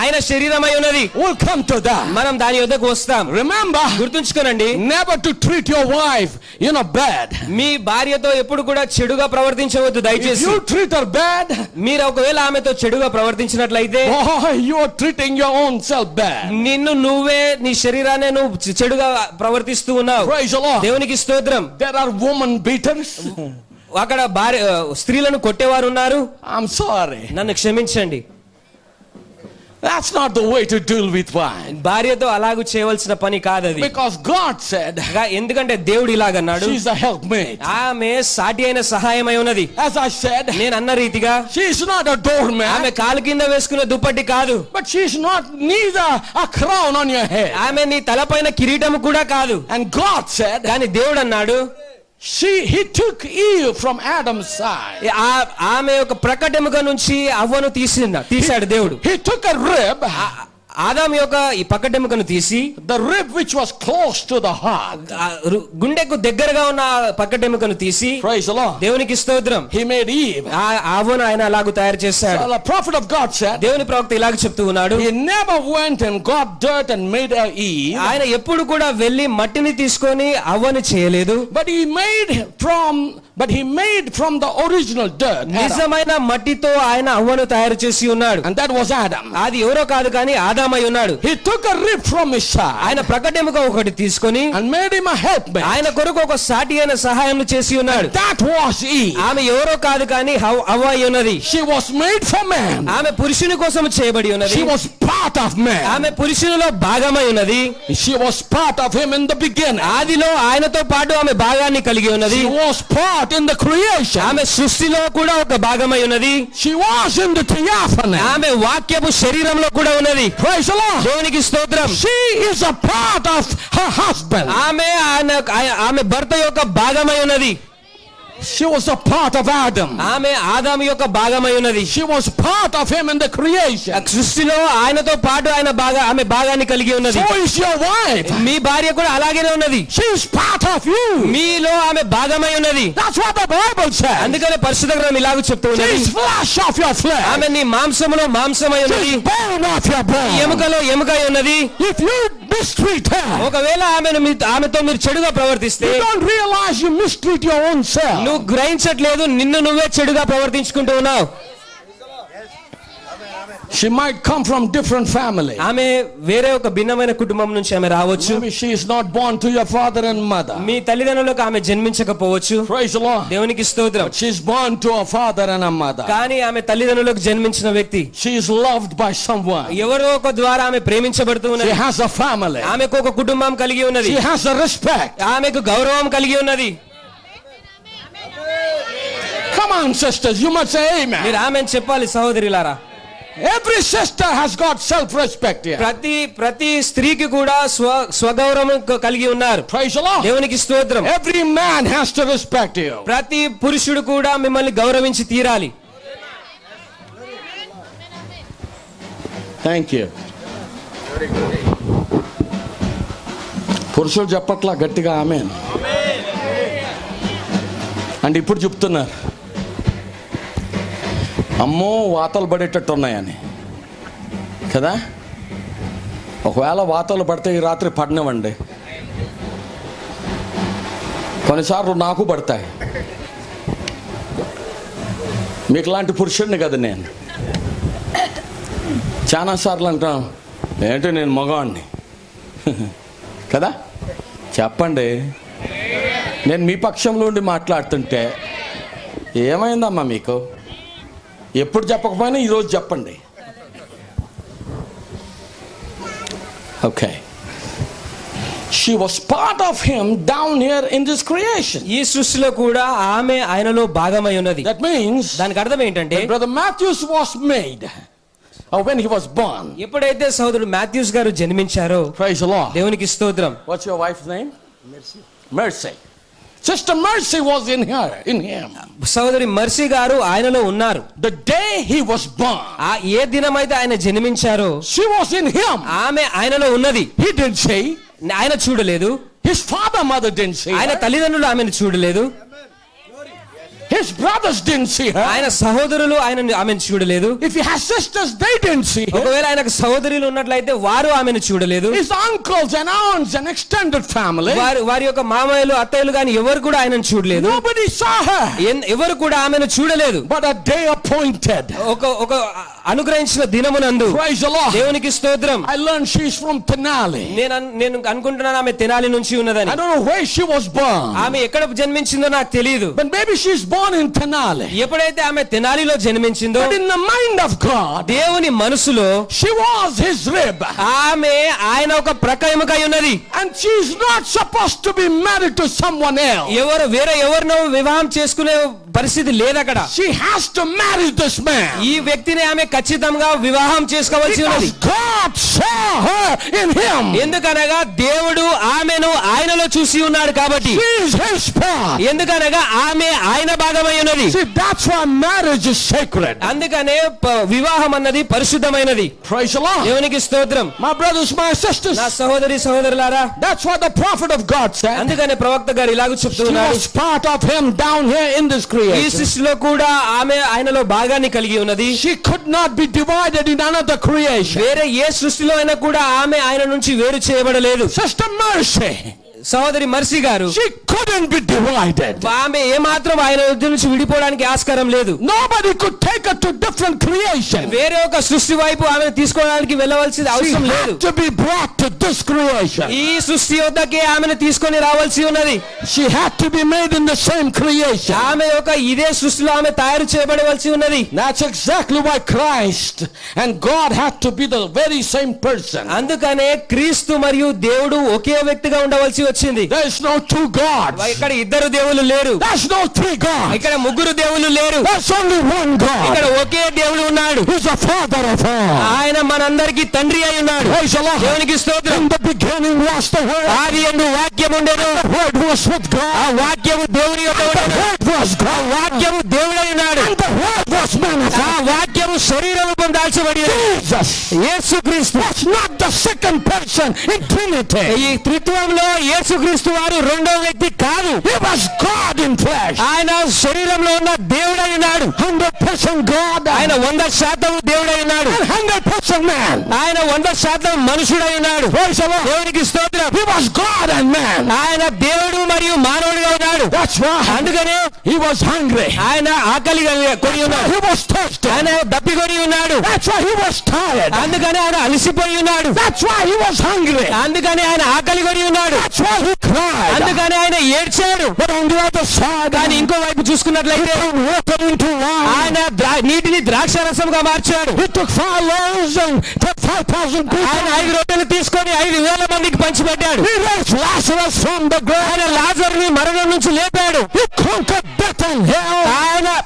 ఆయన శరీరమై ఉన్నది. We'll come to that. మనం దాని యొద్దకు వస్తాం. Remember, గుర్తుంచుకోనండి, never to treat your wife bad. మీ భార్యతో ఎప్పుడు కూడా చెడుగా ప్రవర్తించవద్దు If దయచేసి. you treat her bad, మీరు ఒకవేళ ఆమెతో చెడుగా ప్రవర్తించినట్లయితే, you are treating your own self bad. నువ్వే నీ శరీరాన్ని నువ్వు చెడుగా ప్రవర్తిస్తూ ఉన్నావు. Praise the Lord. దేవునికి స్తోత్రం. There are woman beaters. అక్కడ స్త్రీలను కొట్టేవారు ఉన్నారు. I'm sorry. నన్ను క్షమించండి. That's not the way to deal with wife. భార్యతో అలాగూ చేయవలసిన పని కాదది. Because God said, ఎందుకంటే దేవుడు ఇలాగన్నాడు, she's a helpmate. ఆమె సాటి అయిన సహాయమై ఉన్నది. As I said, నేను అన్న రీతిగా she's not a doormat. ఆమె కాలు కింద వేసుకునే దుప్పటి కాదు. But she's not neither a crown on your head. ఆమె నీ తలపైన కిరీటము కూడా కాదు. And God said, కానీ దేవుడు అన్నాడు, he took Eve from Adam's side. ఆమె ఒక ప్రకటెముక నుంచి అవ్వను తీశాడు దేవుడు. He took a rib, ఆదాము యొక్క ఈ పక్కటెముకను తీసి, the rib which was close to the heart, గుండెకు దగ్గరగా ఉన్న పక్కటెముకను తీసి, praise the Lord, దేవునికి స్తోత్రం, he made Eve. అవ్వను ఆయన అలాగూ తయారు చేశాడు. So the prophet of God said, దేవుని ప్రవక్త ఇలాగ చెప్తూ ఉన్నాడు, he never went and got dirt and made her Eve. ఆయన ఎప్పుడు కూడా వెళ్లి మట్టిని తీసుకొని అవ్వను చేయలేదు. But he made from the original dirt, నిజమైన మట్టితో ఆయన అవ్వను తయారు చేసి ఉన్నాడు. and that was Adam. అది ఎవరో కాదు కానీ ఆదామై ఉన్నాడు. He took a rib from his side, ఆయన ప్రకటెముక ఒకటి తీసుకొని and made him a helpmate. ఆయన కొరకు ఒక సాటి అయిన సహాయం చేసి ఉన్నాడు. That was Eve. ఆమె ఎవరో కాదు కానీ అవ్వ అయి ఉన్నది. She was made for man. ఆమె పురుషుని కోసం చేయబడి ఉన్నది. She was part of man. ఆమె పురుషునిలో భాగమై ఉన్నది. She was part of him in the beginning. ఆదిలో ఆయనతో పాటు ఆమె భాగాన్ని కలిగి ఉన్నది. She was part in the creation. ఆమె సృష్టిలో కూడా ఒక భాగమై ఉన్నది. She was in the theophany. ఆమె వాక్యపు శరీరంలో కూడా ఉన్నది. Praise the Lord. దేవునికి స్తోత్రం. She is a part of her husband. ఆమె భర్త యొక్క భాగమై ఉన్నది. She was a part of Adam. ఆమె ఆదాము యొక్క భాగమై ఉన్నది. She was part of him in the creation. సృష్టిలో ఆయనతో పాటు ఆమె భాగాన్ని కలిగి ఉన్నది. So is your wife. మీ భార్య కూడా అలాగేనే ఉన్నది. She is part of you. మీలో ఆమె భాగమై ఉన్నది. That's what the Bible says. అందుకనే పరిశుద్ధ గ్రంథం ఇలాగ చెప్తూ She ఉన్నది, is flesh of your flesh. ఆమె నీ మాంసములో మాంసమై She ఉన్నది, is bone of your bone. ఎముకలో ఎముకై ఉన్నది. If you mistreat her, ఒకవేళ ఆమెతో మీరు చెడుగా ప్రవర్తిస్తే you don't realize you mistreat your own self. నువ్వు గ్రహించట్లేదు, నిన్ను నువ్వే చెడుగా ప్రవర్తించుకుంటూ ఉన్నావు. She might come from different family. ఆమె వేరే ఒక భిన్నమైన కుటుంబం నుంచి ఆమె రావచ్చు. Maybe she is not born to your father and mother. మీ తల్లిదండ్రులకు ఆమె జన్మించకపోవచ్చు. Praise the Lord. దేవునికి స్తోత్రం. But she is born to a father and a mother. కానీ ఆమె తల్లిదండ్రులకు జన్మించిన వ్యక్తి. She is loved by someone. ఎవరో ఒక ద్వారా ఆమె ప్రేమించబడుతూ She ఉన్నది. has a family. ఆమెకు ఒక కుటుంబం కలిగి ఉన్నది. She has a respect. ఆమెకు గౌరవం కలిగి ఉన్నది. Come on, sisters, you must say amen. మీరు ఆమెను చెప్పాలి సహోదరులారా. Every sister has got self-respect here. ప్రతి స్త్రీకి కూడా స్వగౌరవం కలిగి ఉన్నారు. Praise the Lord. దేవునికి స్తోత్రం. Every man has to respect you. ప్రతి పురుషుడు కూడా మిమ్మల్ని గౌరవించి తీరాలి. Thank you. పురుషులు చెప్పట్లా గట్టిగా ఆమేన్. అంటే ఇప్పుడు చెప్తున్నారు, అమ్మో వాతలు పడేటట్టు ఉన్నాయని కదా. ఒకవేళ వాతలు పడితే ఈ రాత్రి పడినవండి, కొన్నిసార్లు నాకు పడతాయి. మీకు లాంటి పురుషుడిని కదా నేను. చాలాసార్లు అంటాం, ఏంటి నేను మగవాడిని కదా. చెప్పండి, నేను మీ పక్షంలో ఉండి మాట్లాడుతుంటే ఏమైందమ్మా మీకు? ఎప్పుడు చెప్పకపోయినా ఈరోజు చెప్పండి. Okay. She was part of him down here in this creation. ఈ సృష్టిలో కూడా ఆమె ఆయనలో భాగమై ఉన్నది. That means దానికి అర్థం ఏంటంటే, when Brother Matthews was made, or when he was born, ఎప్పుడైతే సహోదరుడు మాథ్యూస్ గారు జన్మించారో, praise the Lord. దేవునికి స్తోత్రం. What's your wife's name? Mercy. Sister Mercy was in her, in him. సహోదరి మర్సీ గారు ఆయనలో ఉన్నారు. The day he was born, ఏ దినమైతే ఆయన జన్మించారో she was in him. ఆమె ఆయనలో ఉన్నది. He didn't see. ఆయన చూడలేదు. His father, mother didn't see ఆయన her. తల్లిదండ్రులు ఆమెను చూడలేదు. His brothers didn't see her. ఆయన సహోదరులు ఆమెను చూడలేదు. If he has sisters, they didn't see her. ఒకవేళ ఆయనకు సహోదరులు ఉన్నట్లయితే వారు ఆమెను చూడలేదు. His uncles and aunts and extended family, వారి యొక్క మామయ్యలు అత్తయ్యలు గాని ఎవరు కూడా ఆయనను చూడలేదు. nobody saw her. ఎవరు కూడా ఆమెను చూడలేదు. But a day appointed. ఒక అనుగ్రహించిన దినమునందు, Praise the Lord. దేవునికి స్తోత్రం. I learned she's from Tenali. నేను అనుకుంటున్నాను ఆమె తెనాలి నుంచి ఉన్నదని. I don't know where she was born. ఆమె ఎక్కడ జన్మించిందో నాకు తెలియదు. But maybe she's born in Tenali. ఎప్పుడైతే ఆమె తెనాలిలో జన్మించిందో, But in the mind of God, దేవుని మనసులో she was his rib. ఆమె ఆయన ఒక ప్రక్క ఎముకై ఉన్నది. And she's not supposed to be married to someone else. ఎవరినో వివాహం చేసుకునే పరిస్థితి లేదు అక్కడ. She has to marry this man. ఈ వ్యక్తిని ఆమె ఖచ్చితంగా వివాహం చేసుకోవాల్సి ఉన్నది. Because God saw her in him. ఎందుకనగా దేవుడు ఆమెను ఆయనలో చూసి ఉన్నాడు కాబట్టి. She is his part. ఎందుకనగా ఆమె ఆయన భాగమై ఉన్నది. See, that's why marriage is sacred. అందుకనే వివాహం అన్నది పరిశుద్ధమైనది. Praise the Lord. దేవునికి స్తోత్రం. My brothers, my sisters, నా సహోదరులారా, that's what the prophet of God said. అందుకనే ప్రవక్త గారు ఇలాగ She చెప్తున్నారు, was part of him down here in this ఈ creation. సృష్టిలో కూడా ఆమె ఆయనలో భాగాన్ని కలిగి ఉన్నది. She could not be divided in another creation. వేరే ఏ సృష్టిలో అయినా కూడా ఆమె ఆయన నుంచి వేరు చేయబడలేదు. Sister Mercy, సహోదరి మర్సీ గారు, she couldn't be divided. ఆమె ఏమాత్రం ఆయన నుంచి విడిపోవడానికి ఆస్కారం లేదు. Nobody could take her to different creation. వేరే ఒక సృష్టి వైపు ఆమె తీసుకోవడానికి వెళ్ళవలసిన She అవసరం లేదు. had to be brought to this creation. ఈ సృష్టి వద్దకే ఆమెను తీసుకొని రావాల్సి ఉన్నది. She had to be made in the same creation. ఆమె ఒక ఇదే సృష్టిలో ఆమె తయారు చేయబడవలసి ఉన్నది. That's exactly why Christ and God had to be the very same person. అందుకనే క్రీస్తు మరియు దేవుడు ఒకే వ్యక్తిగా ఉండవలసి వచ్చింది. There is no two gods. ఇక్కడ ఇద్దరు దేవుళ్ళు లేరు. There's no three gods. ఇక్కడ ముగ్గురు దేవుళ్ళు లేరు. There's only one ఇక్కడ God. ఒకే దేవుడు ఉన్నాడు. He's the Father of all. ఆయన మనందరికీ తండ్రి అయి ఉన్నాడు. Praise the Lord. దేవునికి స్తోత్రం. In the beginning was the Word. ఆది యందు వాక్యం ఉండెను. The Word was with ఆ God. వాక్యము దేవుని యొక్క The ఉండెను. Word was ఆ God. వాక్యము దేవుడై ఉన్నాడు. And the Word was manifest. ఆ వాక్యము శరీర రూపం దాల్చి నియమించబడి Jesus. యేసుక్రీస్తు That's not the second person in Trinity. ఈ త్రిత్వంలో యేసుక్రీస్తు వారు రెండవ వ్యక్తి కాదు. He was God in flesh. ఆయన శరీరంలో ఉన్న దేవుడై ఉన్నాడు. 100% God. ఆయన 100% దేవుడై ఉన్నాడు. And 100% man. ఆయన 100% మనుషుడై ఉన్నాడు. Praise the Lord. దేవునికి స్తోత్రం. He was God and man. ఆయన దేవుడు మరియు మానవుడిగా ఉన్నాడు. That's why అందుకనే he was hungry. ఆయన ఆకలి కొని ఉన్నాడు. He was thirsty. ఆయన దప్పికొని ఉన్నాడు. That's why he was tired. అందుకని ఆయన అలసిపోయి ఉన్నాడు. That's why he was hungry. అందుకని ఆయన ఆకలి కొని ఉన్నాడు. That's why he cried. అందుకని ఆయన ఏడ్చాడు. But on the other side, కానీ ఇంకో వైపు చూసుకున్నట్లయితే he turned water into wine. ఆయన నీటిని ద్రాక్షారసంగా మార్చాడు. He took 5 loaves and took 5,000 people. ఆయన 5 రొట్టెలు తీసుకొని 5,000 మందికి పంచిపెట్టాడు. He raised Lazarus from the grave. ఆయన లాజరుని మరణం నుంచి లేపాడు. He conquered death and hell.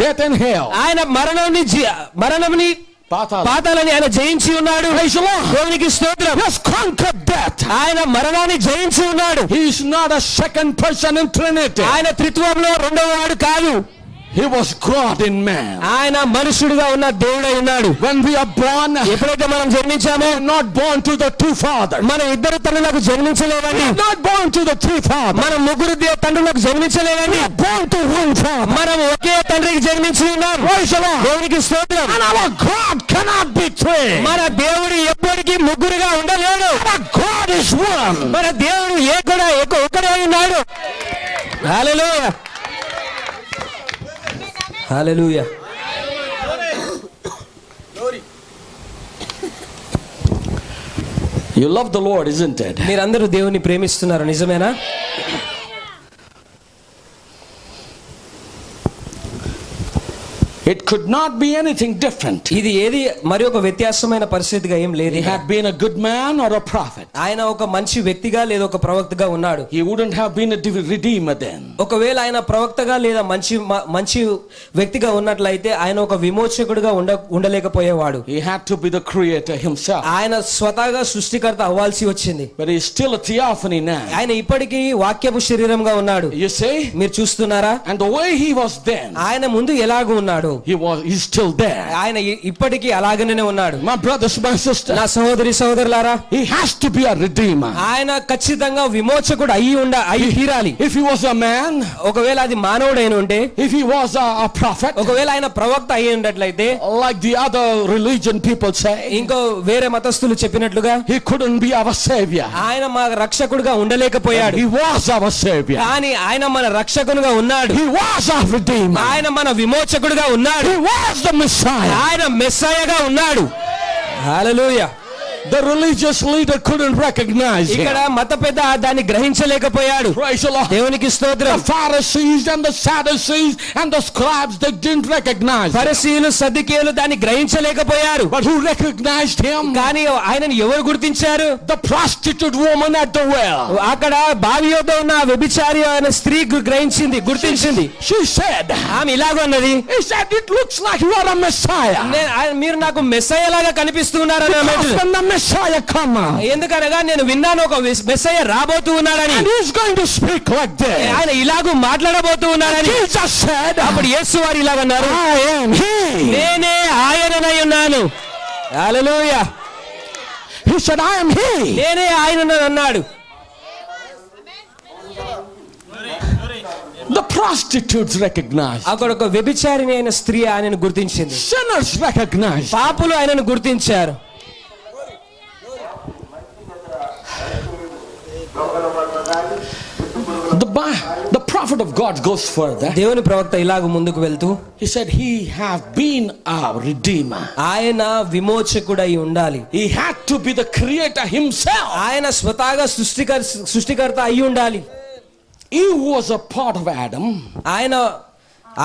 Death and hell. ఆయన మరణంని పాతాలని ఆయన జయించి ఉన్నాడు. Praise the Lord. దేవునికి స్తోత్రం. He has conquered death. ఆయన మరణాన్ని జయించి ఉన్నాడు. He is not a second person in Trinity. ఆయన త్రిత్వంలో రెండవ వాడు కాదు. He was God in man. ఆయన మనుషుడిగా ఉన్న దేవుడై ఉన్నాడు. When we are born, ఎప్పుడైతే మనం జన్మించామో, we are not born to the two fathers. మన ఇద్దరు తండ్రులకు జన్మించలేదండి. We are not born to the three fathers. మనం ముగ్గురు తండ్రులకు జన్మించలేదండి. We are born to one father. మనం ఒకే తండ్రికి జన్మించి ఉన్నాం. Praise the Lord. దేవునికి స్తోత్రం. And our God cannot be three. మన దేవుడు ఎప్పటికీ ముగ్గురుగా ఉండలేడు. Our God is one. మన దేవుడు ఒకడే ఉన్నాడు. హల్లెలూయా, హల్లెలూయా. You love the Lord, isn't it? మీరందరూ దేవుని ప్రేమిస్తున్నారు, నిజమేనా? It could not be anything different. ఇది ఏది మరి ఒక వ్యత్యాసమైన పరిస్థితిగా ఏం లేదు. He had been a good man or a prophet. ఆయన ఒక మంచి వ్యక్తిగా లేదా ఒక ప్రవక్తగా ఉన్నాడు. He wouldn't have been a redeemer then. ఒకవేళ ఆయన ప్రవక్తగా లేదా మంచి వ్యక్తిగా ఉన్నట్లయితే ఆయన ఒక విమోచకుడిగా ఉండలేకపోయేవాడు. He had to be the creator himself. ఆయన స్వతహాగా సృష్టికర్త అవ్వాల్సి వచ్చింది. But he's still a theophany now. ఆయన ఇప్పటికీ వాక్యపు శరీరంగా ఉన్నాడు. You see? మీరు చూస్తున్నారా? And the way he was then, ఆయన ముందు ఎలాగూ ఉన్నాడు, he's still there. ఆయన ఇప్పటికీ అలాగనే ఉన్నాడు. My brothers, my sisters, నా సహోదరులారా, he has to be a redeemer. ఆయన ఖచ్చితంగా విమోచకుడు అయి తీరాలి. If he was a man, ఒకవేళ అది మానవుడైన ఉంటే, if he was a prophet, ఒకవేళ ఆయన ప్రవక్త అయి ఉన్నట్లయితే, like the other religion people say, ఇంకో వేరే మతస్థులు చెప్పినట్లుగా, he couldn't be our savior. ఆయన మా రక్షకుడుగా ఉండలేకపోయాడు. He was our savior. కానీ ఆయన మన రక్షకునిగా ఉన్నాడు. He was our redeemer. ఆయన మన విమోచకుడుగా ఉన్నాడు. He was the Messiah. ఆయన మెస్సయగా ఉన్నాడు. హల్లెలూయా. The religious leader couldn't recognize him. ఇక్కడ మత పెద్ద దాన్ని గ్రహించలేకపోయాడు. Praise the Lord. దేవునికి స్తోత్రం. The Pharisees and the Sadducees and the scribes, they didn't recognize him. ఫరిసీయులు సద్దుకేయులు దాన్ని గ్రహించలేకపోయారు. But who recognized him? కానీ ఆయనను ఎవరు గుర్తించారు? The prostitute woman at the well. అక్కడ బావి యొద్ద ఉన్న వ్యభిచారి అయిన స్త్రీ గుర్తించింది. She said, ఆమె ఇలాగన్నది, he said, it looks like you are a Messiah. మీరు నాకు మెస్సయ్య లాగా కనిపిస్తున్నారని. When the Messiah come, ఎందుకనగా నేను విన్నాను ఒక మెస్సయ్య రాబోతూ ఉన్నాడని. and he's going to speak like this. ఆయన ఇలాగూ మాట్లాడబోతూ ఉన్నాడని. Jesus said, అప్పుడు యేసు వారు ఇలాగన్నారు, I am he. నేనే ఆయననై ఉన్నాను. హల్లెలూయా. He said, I am he. నేనే ఆయననని అన్నాడు. The prostitutes recognized. అక్కడ ఒక వ్యభిచారిణి అయిన స్త్రీ ఆయనను గుర్తించింది. Sinners recognized. పాపులు ఆయనను గుర్తించారు. The prophet of God goes further. దేవుని ప్రవక్త ఇలాగ ముందుకు వెళ్తూ, He said he have been our redeemer. ఆయన విమోచకుడై ఉండాలి. He had to be the creator himself. ఆయన స్వతహాగా సృష్టికర్త అయి ఉండాలి. He was a part of Adam. ఆయన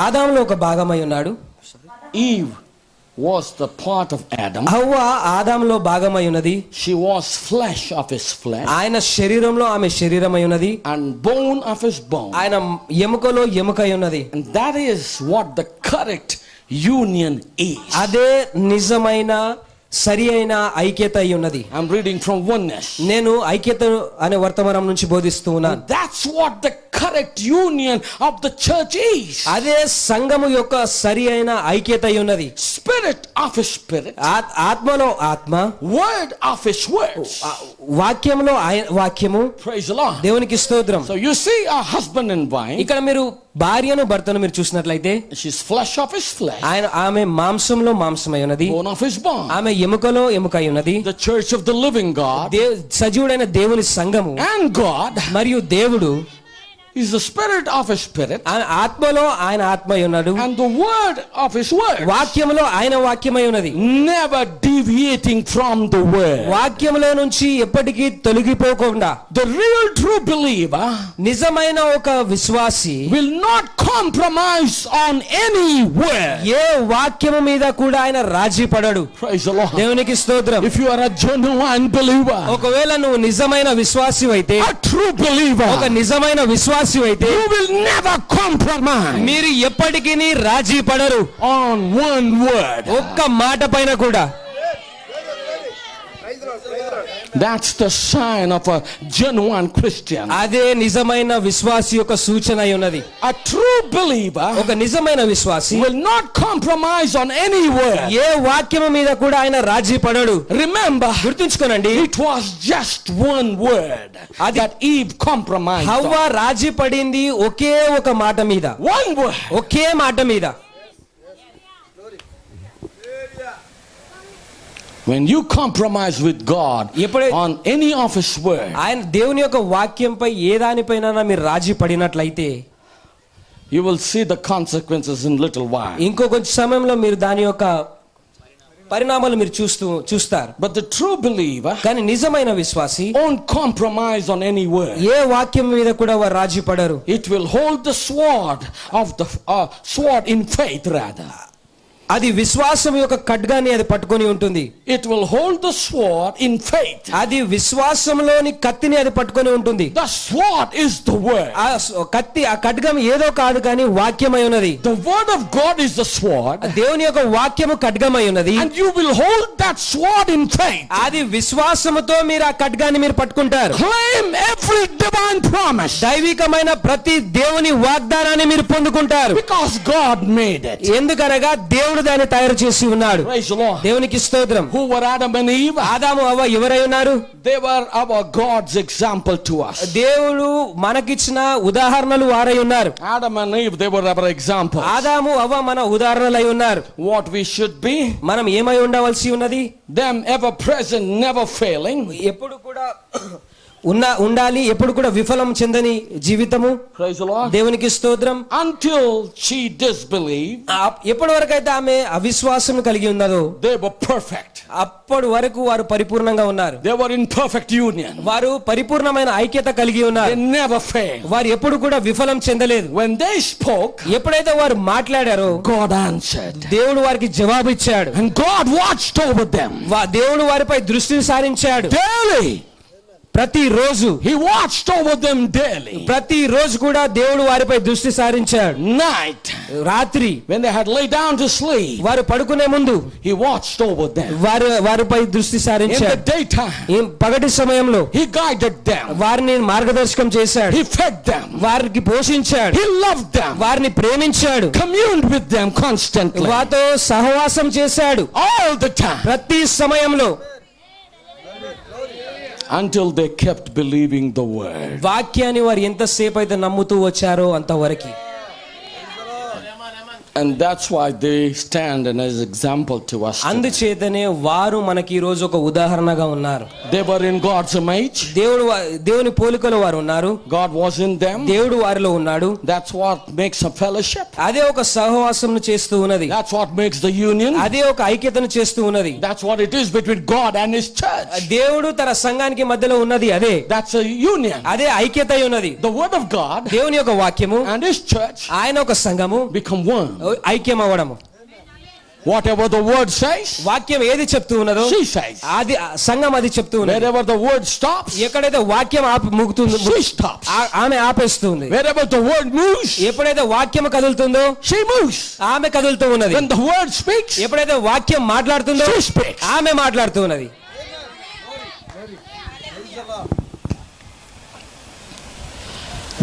ఆదాములో ఒక భాగమై ఉన్నాడు. Eve was the part of Adam. హవ్వ ఆదాములో భాగమై ఉన్నది. She was flesh of his flesh. ఆయన శరీరంలో ఆమె శరీరమై ఉన్నది. And bone of his bone. ఆయన ఎముకలో ఎముకై ఉన్నది. And that is what the correct union is. అదే నిజమైన సరి అయిన ఐక్యత అయి ఉన్నది. I'm reading from Oneness. నేను ఐక్యత అనే వర్తమానం నుంచి బోధిస్తూ ఉన్నాను. That's what the correct union of the church is. అదే సంఘము యొక్క సరి అయిన ఐక్యత అయి ఉన్నది. Spirit of a spirit, ఆత్మలో ఆత్మ, word of his words. వాక్యంలో వాక్యము. Praise the Lord. దేవునికి స్తోత్రం. So you see a husband and wife. ఇక్కడ మీరు భార్యను భర్తను మీరు చూసినట్లయితే, She's flesh of his flesh, ఆమె మాంసంలో మాంసమై ఉన్నది, bone of his bone. ఆమె ఎముకలో ఎముకై ఉన్నది. The church of the living God సజీవుడైన దేవుని సంఘము and God మరియు దేవుడు is the spirit of his spirit, ఆత్మలో ఆయన ఆత్మై ఉన్నాడు, and the word of his word, వాక్యములో ఆయన వాక్యమై ఉన్నది. never deviating from the word. వాక్యములో నుంచి ఎప్పటికీ తొలగిపోకుండా The real true believer నిజమైన ఒక విశ్వాసి will not compromise on any word. ఏ వాక్యము మీద కూడా ఆయన రాజీ పడడు. Praise the Lord. దేవునికి స్తోత్రం. If you are a genuine believer, ఒకవేళ నువ్వు నిజమైన విశ్వాసి అయితే, a true believer, ఒక నిజమైన విశ్వాసి అయితే, you will never compromise మీరు ఎప్పటికీ రాజీ పడరు on one word. ఒక్క మాట పైన కూడా. That's the sign of a genuine Christian. అదే నిజమైన విశ్వాసి యొక్క సూచన అయి ఉన్నది. A true believer ఒక నిజమైన విశ్వాసి will not compromise on any word. ఏ వాక్యము మీద కూడా ఆయన రాజీ పడడు. Remember, గుర్తుంచుకోనండి, it was just one word that Eve compromised హవ్వ on. రాజీ పడింది ఒకే ఒక మాట మీద, One word. ఒకే మాట మీద. When you compromise with God on any of his word, ఆయన దేవుని యొక్క వాక్యంపై ఏ దానిపైన మీరు రాజీ పడినట్లయితే, you will see the consequences in little while. ఇంకో కొంచెం సమయంలో మీరు దాని యొక్క పరిణామాలు మీరు చూస్తారు. But the true believer కానీ నిజమైన విశ్వాసి won't compromise on any word. ఏ వాక్యం మీద కూడా వారు రాజీ పడరు. It will hold the sword in faith rather. అది విశ్వాసం యొక్క ఖడ్గాన్ని అది పట్టుకొని ఉంటుంది. It will hold the sword in faith. అది విశ్వాసంలోని కత్తిని అది పట్టుకొని ఉంటుంది. The sword is the word. ఆ కత్తి, ఆ ఖడ్గం ఏదో కాదు కానీ వాక్యమై ఉన్నది. The word of God is the sword. దేవుని యొక్క వాక్యము ఖడ్గమై ఉన్నది. And you will hold that sword in faith. అది విశ్వాసముతో మీరు ఆ ఖడ్గాన్ని మీరు పట్టుకుంటారు. Claim every divine promise. దైవికమైన ప్రతి దేవుని వాగ్దానాన్ని మీరు పొందుకుంటారు. Because God made it. ఎందుకనగా దేవుడు దాన్ని తయారు చేసి ఉన్నాడు. Praise the Lord. దేవునికి స్తోత్రం. Who were Adam and Eve? ఆదాము అవ్వ ఎవరై ఉన్నారు? They were our God's example to us. దేవుడు మనకిచ్చిన ఉదాహరణలు వారై ఉన్నారు. Adam and Eve, they were our example. ఆదాము అవ్వ మన ఉదాహరణలై ఉన్నారు. What we should be, మనం ఏమై ఉండవలసి ఉన్నది? them ever present, never failing. ఎప్పుడు కూడా ఉండాలి, ఎప్పుడు కూడా విఫలం చెందని జీవితము. Praise the Lord. దేవునికి స్తోత్రం. Until she disbelieved, ఎప్పటి వరకు అయితే ఆమె అవిశ్వాసం కలిగి ఉన్నదో, they were perfect. అప్పటి వరకు వారు పరిపూర్ణంగా ఉన్నారు. They were in perfect union. వారు పరిపూర్ణమైన ఐక్యత కలిగి They ఉన్నారు. never failed. వారు ఎప్పుడు కూడా విఫలం చెందలేదు. When they spoke, ఎప్పుడైతే వారు మాట్లాడారో God answered. దేవుడు వారికి జవాబు ఇచ్చాడు. And God watched over them. దేవుడు వారిపై దృష్టిని సారించాడు. Daily. ప్రతి రోజు He watched over them daily. ప్రతి రోజు కూడా దేవుడు వారిపై దృష్టి సారించాడు. Night, రాత్రి when they had laid down to sleep, వారు పడుకునే ముందు He watched over them. వారిపై దృష్టి In సారించాడు. the daytime, పగటి సమయంలో He guided them. వారిని మార్గదర్శకం చేశాడు. He fed them. వారికి పోషించాడు. He loved them. వారిని ప్రేమించాడు. Communed with them constantly. వారితో సహవాసం చేశాడు All the time. ప్రతి సమయంలో. Until they kept believing the word. వాక్యాన్ని వారు ఎంతసేపు అయితే నమ్ముతూ వచ్చారో అంతవరకు. And that's why they stand as example to us today. అందుచేతనే వారు మనకి ఈ రోజు ఒక ఉదాహరణగా ఉన్నారు. They were in God's image. దేవుని పోలికలో వారు ఉన్నారు. God was in them. దేవుడు వారిలో ఉన్నాడు. That's what makes a fellowship. అదే ఒక సహవాసం చేస్తూ ఉన్నది. That's what makes the union. అదే ఒక ఐక్యతను చేస్తూ ఉన్నది. That's what it is between God and His church. దేవుడు తన సంఘానికి మధ్యలో ఉన్నది అదే. That's a union. అదే ఐక్యత అయి ఉన్నది. The word of God దేవుని యొక్క వాక్యము and His church ఆయన ఒక సంఘము become one. ఐక్యం అవ్వడము. Whatever the word says, వాక్యం ఏది చెప్తూ ఉన్నదో she says. అది సంఘం అది చెప్తూ ఉన్నది. Wherever the word stops, ఎక్కడైతే వాక్యం ముగుతుంది, she stops. ఆమె ఆపేస్తుంది. Wherever the word moves, ఎప్పుడైతే వాక్యం కదులుతుందో she moves. ఆమె కదులుతూ ఉన్నది. When the word speaks, ఎప్పుడైతే వాక్యం మాట్లాడుతుందో she speaks. ఆమె మాట్లాడుతూ ఉన్నది.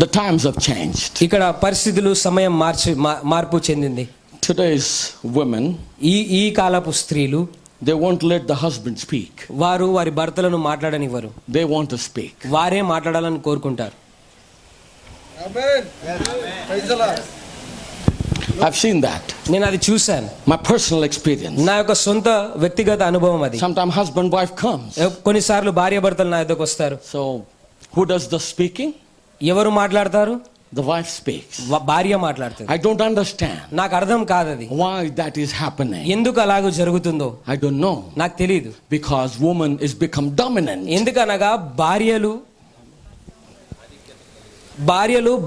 The times have changed. ఇక్కడ పరిస్థితులు సమయం మార్పు చెందింది. Today's women, ఈ కాలపు స్త్రీలు they won't let the husband speak. వారు వారి భర్తలను మాట్లాడనివ్వరు. They want to speak. వారే మాట్లాడాలని కోరుకుంటారు. I've seen that. నేను అది చూశాను. My personal experience. నా యొక్క సొంత వ్యక్తిగత అనుభవం అది. Sometimes husband wife comes. కొన్నిసార్లు భార్య భర్తలు నా దగ్గరకు వస్తారు. So who does the speaking? ఎవరు మాట్లాడతారు? The wife speaks. భార్య మాట్లాడుతుంది. I don't understand. నాకు అర్థం కాదు అది. Why that is happening? ఎందుకు అలాగ జరుగుతుందో I don't know. నాకు తెలియదు. Because woman is become dominant. ఎందుకనగా భార్యలు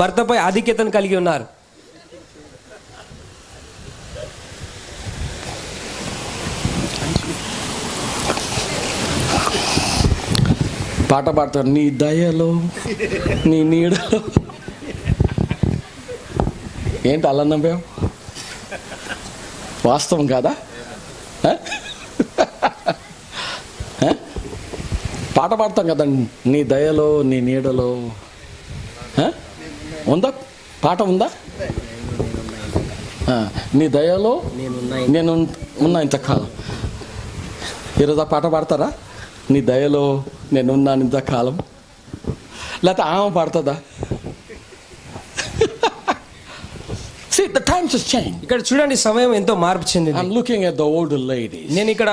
భర్తపై ఆధిక్యతను కలిగి ఉన్నారు. పాట పాడతారు, నీ దయలో నీ నీడలో. ఏంటి అలా నవ్వావు? వాస్తవం కాదా? పాట పాడతాం కదండి, నీ దయలో నీ నీడలో. ఉందా పాట? ఉందా? నీ దయలో నేను ఉన్నా ఇంతకాలం. ఈరోజు ఆ పాట పాడతారా? నీ దయలో నేనున్నాను ఇంతకాలం. లేకపోతే ఆమె పాడుతుందా? See, the times has changed. ఇక్కడ చూడండి, సమయం ఎంతో మార్పు చెందింది. I'm looking at the older ladies. నేను ఇక్కడ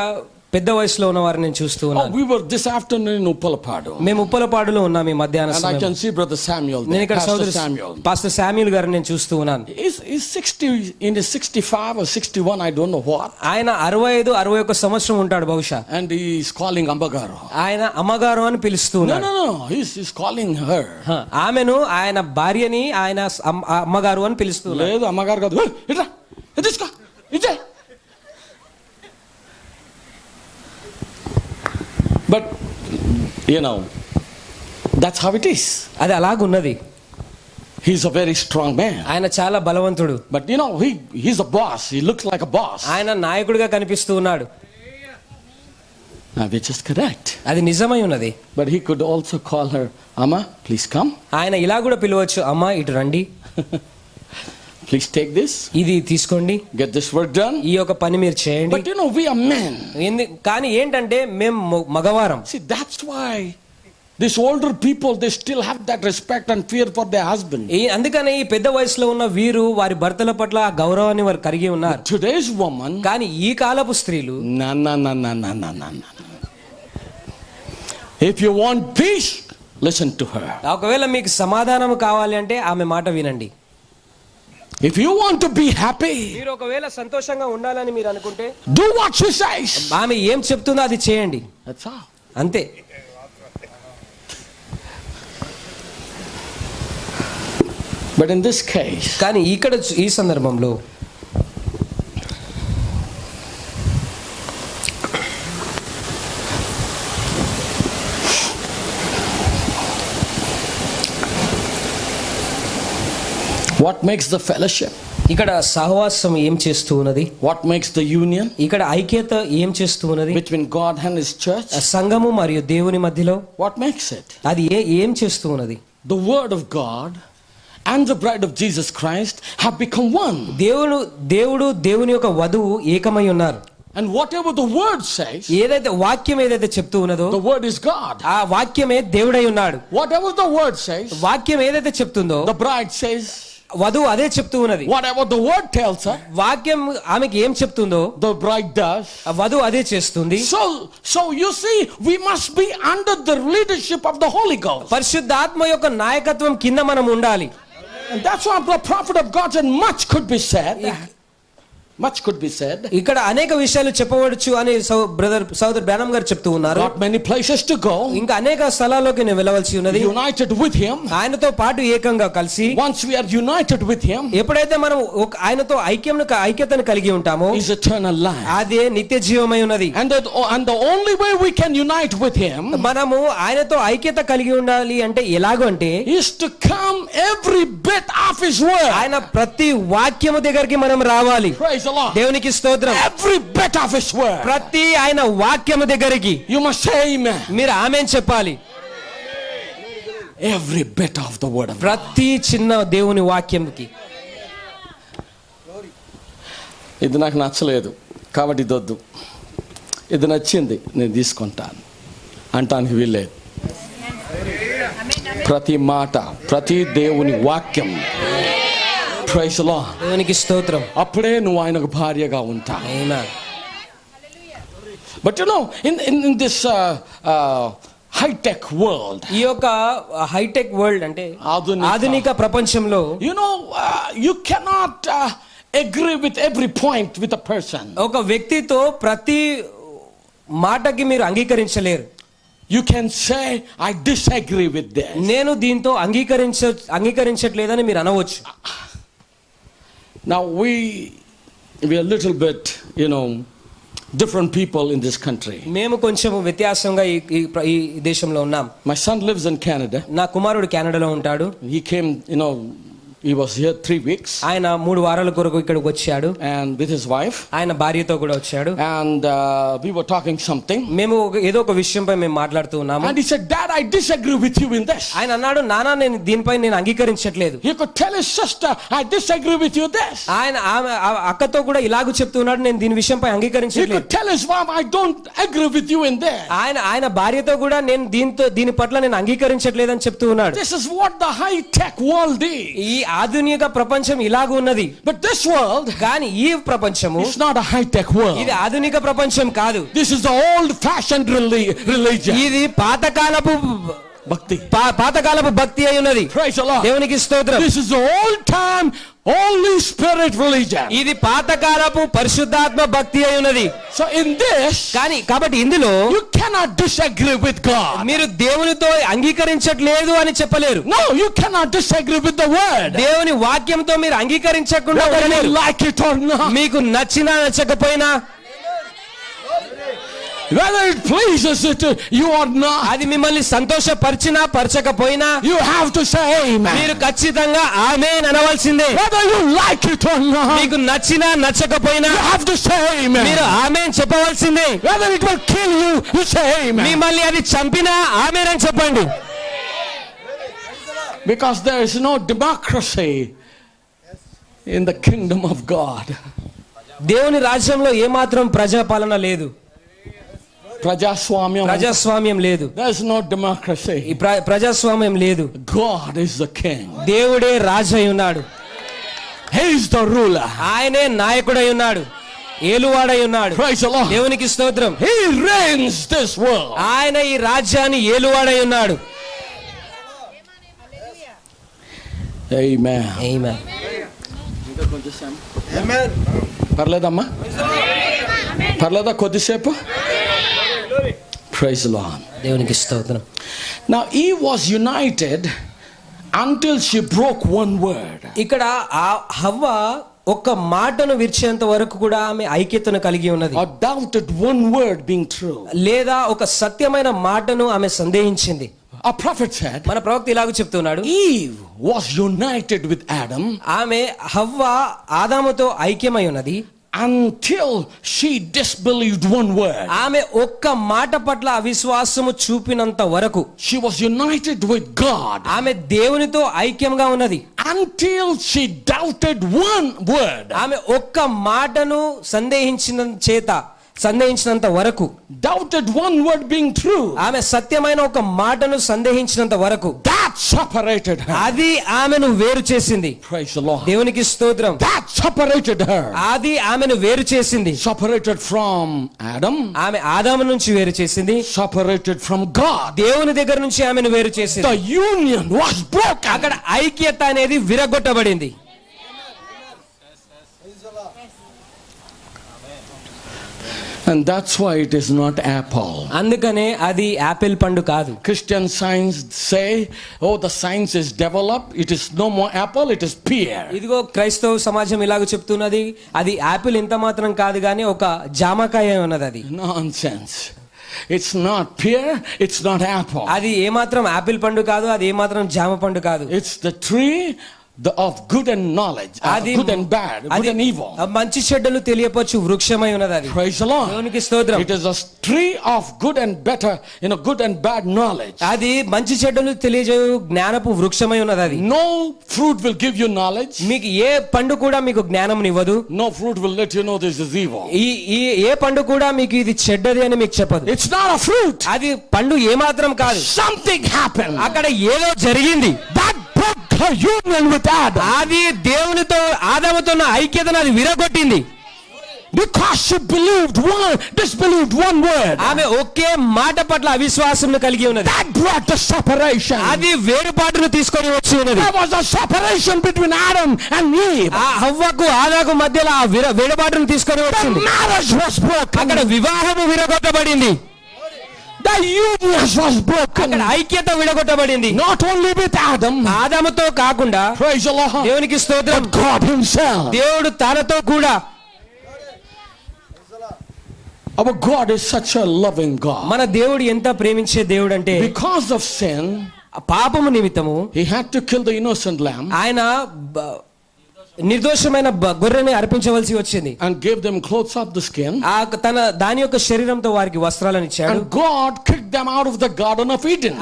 పెద్ద వయసులో ఉన్న వారిని నేను చూస్తూ ఉన్నాను. We were this afternoon in Uppalapadu. మేము ఉప్పలపాడులో ఉన్నాం ఈ మధ్యాహ్నం And I can see brother Samuel there. నేను ఇక్కడ Pastor Samuel. పాస్టర్ శామ్యూల్ గారిని నేను చూస్తూ ఉన్నాను. He's 60 in his 65 or 61, I don't know what. ఆయన 65-61 సంవత్సరం ఉంటాడు బహుశా. And he's calling Ambagaru. ఆయన అమ్మగారు అని పిలుస్తూ ఉన్నాడు. No. He's calling her. ఆమెను ఆయన భార్యని ఆయన అమ్మగారు అని పిలుస్తూ ఉన్నాడు. లేదు అమ్మగారు కాదు. ఇట్రా తీసుకో ఇచ్చే. But that's how it is. అది అలాగున్నది. He's a very strong man. ఆయన చాలా బలవంతుడు. But he's a boss. He looks like a boss. ఆయన నాయకుడిగా కనిపిస్తూ ఉన్నాడు. Which is correct. అది నిజమై ఉన్నది. But he could also call her, Amma, please come. ఆయన ఇలా కూడా పిలవచ్చు, అమ్మ ఇటు రండి. Please take this. ఇది తీసుకోండి. Get this work done. ఈ యొక్క పని మీరు చేయండి. But we are men. కానీ ఏంటంటే మేము మగవారం. See, that's why these older people, they still have that respect and fear for their husband. అందుకనే ఈ పెద్ద వయసులో ఉన్న వీరు వారి భర్తల పట్ల ఆ గౌరవాన్ని వారు కలిగి ఉన్నారు. Today's woman, కానీ ఈ కాలపు స్త్రీలు na. If you want peace, listen to her. ఒకవేళ మీకు సమాధానం కావాలి అంటే ఆమె మాట వినండి. If you want to be happy, మీరు ఒకవేళ సంతోషంగా ఉండాలని మీరు అనుకుంటే do what she says. ఆమె ఏం చెప్తుందో అది చేయండి. That's all. అంతే. But in this case, కానీ ఇక్కడ ఈ సందర్భంలో what makes the fellowship? ఇక్కడ సహవాసం ఏం చేస్తూ ఉన్నది? What makes the union? ఇక్కడ ఐక్యత ఏం చేస్తూ ఉన్నది? Between God and his church? సంఘము మరియు దేవుని మధ్యలో What makes it? అది ఏం చేస్తూ ఉన్నది? The word of God and the bride of Jesus Christ have become one. దేవుని యొక్క వధువు ఏకమై ఉన్నారు. And whatever the word says, ఏదైతే వాక్యం ఏదైతే చెప్తూ ఉన్నదో the word is God. ఆ వాక్యమే దేవుడై ఉన్నాడు. Whatever the word says, వాక్యం ఏదైతే చెప్తుందో the bride says, వధువు అదే చెప్తూ ఉన్నది. whatever the word tells her, వాక్యం ఆమెకి ఏం చెప్తుందో the bride does. వధువు అదే చేస్తుంది. So you see, we must be under the leadership of the Holy Ghost. పరిశుద్ధాత్మ యొక్క నాయకత్వం కింద మనం ఉండాలి. And that's why the prophet of God said, much could be said. ఇక్కడ అనేక విషయాలు చెప్పవచ్చు అని సోదరు బ్రానమ్ గారు చెప్తూ ఉన్నారు. Got many places to go. ఇంకా అనేక స్థలాల్లోకి నేను వెళ్ళవలసి ఉన్నది. United with him. ఆయనతో పాటు ఏకంగా కలిసి. Once we are united with him, ఎప్పుడైతే మనం ఆయనతో ఐక్యతను కలిగి ఉంటామో is eternal life. అదే నిత్య జీవమై ఉన్నది. And the only way we can unite with him, మనము ఆయనతో ఐక్యత కలిగి ఉండాలి అంటే ఎలాగో అంటే, is to come every bit of his word. ఆయన ప్రతి వాక్యము దగ్గరికి మనం రావాలి. దేవునికి స్తోత్రం. Every bit of his word. ప్రతి ఆయన వాక్యము దగ్గరికి You must say amen. మీరు ఆమేన్ చెప్పాలి. every bit of the word of God. ప్రతి చిన్న దేవుని వాక్యంకి. ఇది నాకు నచ్చలేదు కాబట్టి ఇది వద్దు, ఇది నచ్చింది నేను తీసుకుంటాను అంటానికి వీల్లేదు. ప్రతి మాట, ప్రతి దేవుని వాక్యం, ప్రైజ్ ది లార్డ్, దేవునికి స్తోత్రం. అప్పుడే నువ్వు ఆయనకు భార్యగా ఉంటావు. ఆమేన్. But you know in this hi-tech world, ఈ యొక్క హైటెక్ వరల్డ్ అంటే ఆధునిక ప్రపంచంలో, you know, you cannot agree with every point with a person. ఒక వ్యక్తితో ప్రతి మాటకి మీరు అంగీకరించలేరు. You can say I disagree with this. నేను దీంతో అంగీకరించట్లేదని మీరు అనవచ్చు. Now we are little bit, you know, different people in this country. మేము కొంచెం వ్యత్యాసంగా ఈ దేశంలో ఉన్నాం. My son lives in Canada. నా కుమారుడు కెనడాలో ఉంటాడు. He came, you know, he was here 3 weeks. ఆయన 3 వారాల కొరకు ఇక్కడికి వచ్చాడు. And with his wife. ఆయన భార్యతో కూడా వచ్చాడు. And we were talking something. మేము ఏదో ఒక విషయంపై మేము మాట్లాడుతూ ఉన్నాము. And he said, Dad, I disagree with you in this. ఆయన అన్నాడు, నాన్న నేను దీనిపై నేను అంగీకరించట్లేదు. He could tell his sister, I disagree with you this. ఆయన అక్కతో కూడా ఇలాగూ చెప్తున్నాడు, నేను దీని విషయంపై He అంగీకరించట్లేదు. could tell his wife, I don't agree with you in this. ఆయన భార్యతో కూడా నేను దీని పట్ల నేను అంగీకరించట్లేదని చెప్తూ ఉన్నాడు. This is what the high-tech world is. ఈ ఆధునిక ప్రపంచం ఇలాగ ఉన్నది. But this world, కానీ ఈ ప్రపంచము it's not a high-tech world. ఇది ఆధునిక ప్రపంచం కాదు. This is the old-fashioned religion. ఇది పాతకాలపు Bhakti. పాతకాలపు భక్తి అయి ఉన్నది. Praise the Lord. దేవునికి స్తోత్రం. This is the old-time Holy Spirit religion. ఇది పాతకాలపు పరిశుద్ధాత్మ భక్తి అయి ఉన్నది. So in this, కాబట్టి ఇందులో you cannot disagree with God. మీరు దేవునితో అంగీకరించట్లేదు అని చెప్పలేరు. No, you cannot disagree with the word. దేవుని వాక్యంతో మీరు అంగీకరించకుండా Whether you ఉండలేరు. like it or not. మీకు నచ్చినా నచ్చకపోయినా, whether it pleases it you or not, అది మిమ్మల్ని సంతోషపరిచినా పరచకపోయినా you have to say amen. మీరు ఖచ్చితంగా ఆమేన్ అనవలసిందే. Whether you like it or not, మీకు నచ్చినా నచ్చకపోయినా you have to say amen. మీరు ఆమేన్ చెప్పవలసిందే. Whether it will kill you, you say amen. మిమ్మల్ని అది చంపినా ఆమేన్ అని చెప్పండి. Because there is no democracy in the kingdom of God. దేవుని రాజ్యంలో ఏమాత్రం ప్రజాపాలన లేదు, ప్రజాస్వామ్యం లేదు. There is no democracy. ఈ ప్రజాస్వామ్యం లేదు. God is the king. దేవుడే రాజు అయి ఉన్నాడు. He is the ruler. ఆయనే నాయకుడై ఉన్నాడు, ఏలువాడై ఉన్నాడు. Praise the Lord. దేవునికి స్తోత్రం. He reigns this world. ఆయన ఈ రాజ్యాన్ని ఏలువాడై ఉన్నాడు. Amen. ఆమేన్. పర్లేదమ్మా, పర్లేదా కొద్దిసేపు? Praise the Lord. దేవునికి స్తోత్రం. Now Eve was united until she broke one word. ఇక్కడ హవ్వ ఒక మాటను విరిచేంత వరకు కూడా ఆమె ఐక్యతను కలిగి ఉన్నది. Or doubted one word being true. లేదా ఒక సత్యమైన మాటను ఆమె సందేహించింది. A prophet said, మన ప్రవక్త ఇలాగ చెప్తున్నాడు, Eve was united with Adam ఆమె హవ్వ ఆదాముతో ఐక్యమై ఉన్నది until she disbelieved one word. ఆమె ఒక్క మాట పట్ల అవిశ్వాసము చూపినంత వరకు. She was united with God ఆమె దేవునితో ఐక్యంగా ఉన్నది until she doubted one word. ఆమె ఒక్క మాటను సందేహించినంత వరకు. Doubted one word being true. ఆమె సత్యమైన ఒక మాటను సందేహించినంత వరకు. That separated her. అది ఆమెను వేరు చేసింది. Praise the Lord. దేవునికి స్తోత్రం. That separated her. అది ఆమెను వేరు చేసింది. Separated from Adam. ఆమె ఆదాము నుంచి వేరు చేసింది. Separated from God. దేవుని దగ్గర నుంచి ఆమెను వేరు చేసింది. The union was broken. అక్కడ ఐక్యత అనేది విరగొట్టబడింది. And that's why it is not apple. అందుకనే అది యాపిల్ పండు కాదు. Christian science say, oh, the science is developed, it is no more apple, it is pear. ఇదిగో క్రైస్తవ సమాజం ఇలాగ చెప్తున్నది, అది యాపిల్ ఇంత మాత్రం కాదు గానీ ఒక జామకాయ ఉన్నది. అది Nonsense. It's not pear, it's not apple. అది ఏమాత్రం యాపిల్ పండు కాదు, అది ఏమాత్రం జామ పండు కాదు. It's the tree of good and knowledge, అది good and bad, good and evil. మంచి చెడ్డలు తెలియపరచు వృక్షమై ఉన్నది అది. Praise the Lord. దేవునికి స్తోత్రం. It is a tree of good and better, good and bad knowledge. అది మంచి చెడ్డలు తెలియజేయు జ్ఞానపు వృక్షమై ఉన్నది అది. No fruit will give you knowledge. మీకు ఏ పండు కూడా మీకు జ్ఞానమునివ్వదు. No fruit will let you know this is evil. ఈ ఏ పండు కూడా మీకు ఇది చెడ్డది అని మీకు చెప్పదు. It's not a fruit. అది పండు ఏమాత్రం కాదు. Something happened. అక్కడ ఏదో జరిగింది. That broke her union with Adam. అది దేవునితో ఆదాముతో ఉన్న ఐక్యతను అది విరగొట్టింది. Because she disbelieved one word. ఆమె ఒకే మాట పట్ల అవిశ్వాసం కలిగి ఉన్నది. That brought the separation. అది వేరుపాటును తీసుకొని వచ్చి ఉన్నది. There was a separation between Adam and Eve. ఆ హవ్వకు ఆదాకు మధ్యలో ఆ వేరుపాటును తీసుకొని వచ్చింది. The marriage was broken. అక్కడ వివాహము విరగొట్టబడింది. The union was broken. అక్కడ ఐక్యత విడగొట్టబడింది. Not only with Adam. ఆదాముతో కాకుండా, praise the Lord, దేవునికి స్తోత్రం, but God himself. దేవుడు తనతో కూడా. Our God is such a loving God. మన దేవుడు ఎంత ప్రేమించే దేవుడు అంటే, because of sin, పాపము నిమిత్తము he had to kill the innocent lamb. ఆయన నిర్దోషమైన గొర్రెని అర్పించవలసి వచ్చింది. And gave them clothes of the skin. దాని యొక్క శరీరంతో వారికి వస్త్రాలను ఇచ్చాడు. And God kicked them out of the Garden of Eden.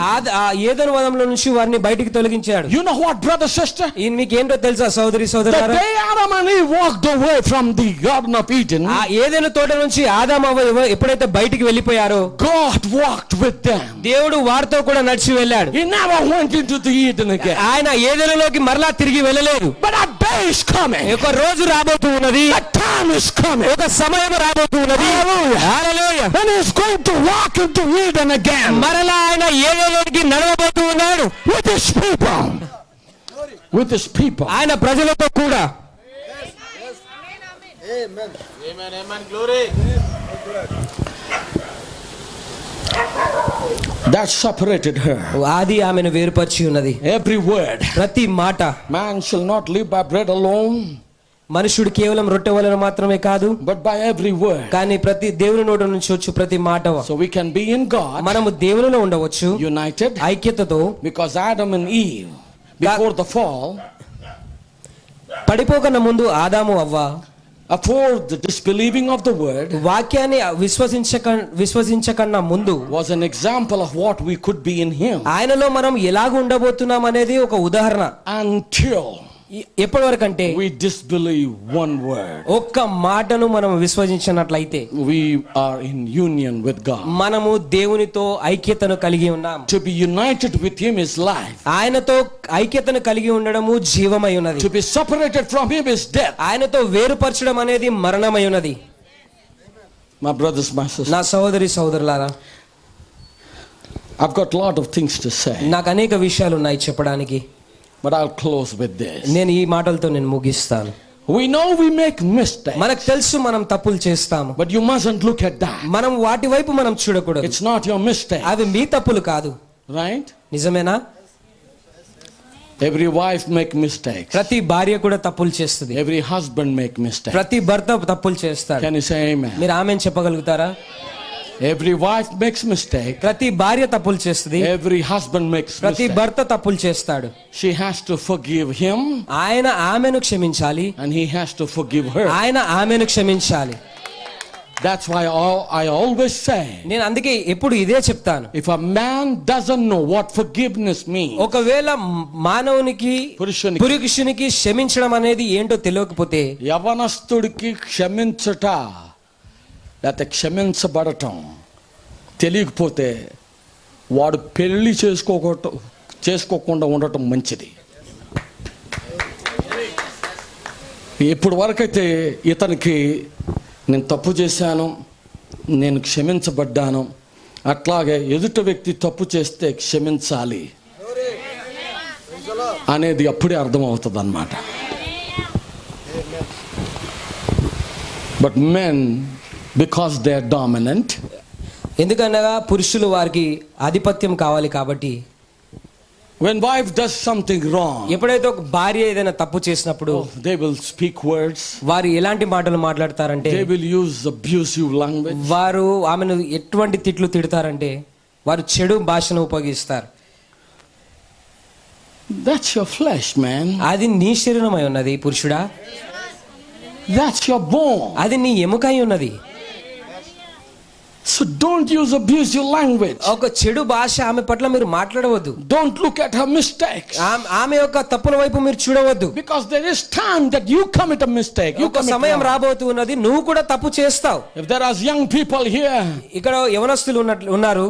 ఏదెను వనంలో నుంచి వారిని బయటికి తొలగించాడు. You know what, brother, sister? మీకు ఏంటో తెలుసా సోదరి సోదరులారా? The day Adam and Eve walked away from the Garden of Eden, ఏదెను తోట నుంచి ఆదాము అవ్వ ఎప్పుడైతే బయటికి వెళ్ళిపోయారో, God walked with them. దేవుడు వారితో కూడా నడిచి వెళ్ళాడు. He never went into the Eden again. ఆయన ఏదెనులోకి మరలా తిరిగి వెళ్ళలేదు. But a day is coming. ఒక రోజు రాబోతూ ఉన్నది. A time is coming. ఒక సమయం రాబోతూ ఉన్నది. Hallelujah. Hallelujah. And he's going to walk into Eden again. మరలా ఆయన ఏదెనులోకి నడవబోతూ ఉన్నాడు. With his people. With his people. ఆయన ప్రజలతో కూడా. Amen. Amen. Amen. Glory. That separated her. అది ఆమెను వేరుపరిచి ఉన్నది. Every word. ప్రతి మాట. Man shall not live by bread alone, మనుషుడు కేవలం రొట్టె వలన మాత్రమే కాదు, but by every word. కానీ ప్రతి దేవుని నోటి నుంచి వచ్చు ప్రతి మాట. So we can be in God, మనము దేవునిలో ఉండవచ్చు, united, ఐక్యతతో. because Adam and Eve, before the fall, పడిపోకన్నా ముందు ఆదాము అవ్వ, before the disbelieving of the word, వాక్యాన్ని విశ్వసించకన్నా ముందు, was an example of what we could be in him. ఆయనలో మనం ఎలాగ ఉండబోతున్నాం అనేది ఒక ఉదాహరణ. Until ఎప్పటి వరకు అంటే, we disbelieve one word, ఒక్క మాటను మనం విశ్వసించినట్లయితే, we are in union with God. మనము దేవునితో ఐక్యతను కలిగి ఉన్నాం. To be united with him is life. ఆయనతో ఐక్యతను కలిగి ఉండడము జీవమై ఉన్నది. To be separated from him is death. ఆయనతో వేరుపరచడం అనేది మరణమై ఉన్నది. My brothers, my sisters, నా సహోదరి సహోదరులారా, I've got a lot of things to say, నాకు అనేక విషయాలు ఉన్నాయి చెప్పడానికి. but I'll close with this. నేను ఈ మాటలతో నేను ముగిస్తాను. We know we make mistakes, మనకు తెలుసు మనం తప్పులు చేస్తాము, but you mustn't look at that. మనం వాటి వైపు మనం చూడకూడదు. It's not your mistake, అవి మీ తప్పులు కాదు. right? నిజమేనా? Every wife make mistakes. ప్రతి భార్య కూడా తప్పులు చేస్తుంది. Every husband make mistakes. ప్రతి భర్త తప్పులు చేస్తాడు. Can you say amen? మీరు ఆమెను చెప్పగలుగుతారా? Every wife makes mistake. ప్రతి భార్య తప్పులు చేస్తుంది. Every husband makes ప్రతి mistake. భర్త తప్పులు చేస్తాడు. She has to forgive him, ఆయన ఆమెను క్షమించాలి, and he has to forgive her. ఆయన ఆమెను క్షమించాలి. That's why I always say, నేను అందుకే ఎప్పుడు ఇదే చెప్తాను. if a man doesn't know what forgiveness means, ఒకవేళ మానవునికి పురుషునికి పురుషునికి క్షమించడం అనేది ఏంటో తెలియకపోతే, యవనస్తుడికి క్షమించట లేకపోతే క్షమించబడటం తెలియకపోతే వాడు పెళ్లి చేసుకోకుండా ఉండటం మంచిది. ఇప్పుడు వరకైతే ఇతనికి నేను తప్పు చేశాను, నేను క్షమించబడ్డాను, అట్లాగే ఎదుటి వ్యక్తి తప్పు చేస్తే క్షమించాలి అనేది అప్పుడే అర్థమవుతుంది అన్నమాట. But men, because they are dominant, ఎందుకనగా పురుషులు వారికి ఆధిపత్యం కావాలి కాబట్టి, when wife does something wrong, ఎప్పుడైతే ఒక భార్య ఏదైనా తప్పు చేసినప్పుడు, they will speak words, వారు ఎలాంటి మాటలు మాట్లాడతారంటే, they will use abusive language, వారు ఆమెను ఎటువంటి తిట్లు తిడతారంటే, వారు చెడు భాషను ఉపయోగిస్తారు. That's your flesh, man. అది నీ శరీరమై ఉన్నది పురుషుడా. That's your bone. అది నీ ఎముకై ఉన్నది. So don't use abusive language. ఒక చెడు భాష ఆమె పట్ల మీరు మాట్లాడవద్దు. Don't look at her mistakes. ఆమె యొక్క తప్పుల వైపు మీరు చూడవద్దు. Because there is time that you commit a mistake. You ఒక సమయం రాబోతూ ఉన్నది, నువ్వు కూడా తప్పు చేస్తావు. If there are young people here, ఇక్కడ యవనస్తులు ఉన్నారు.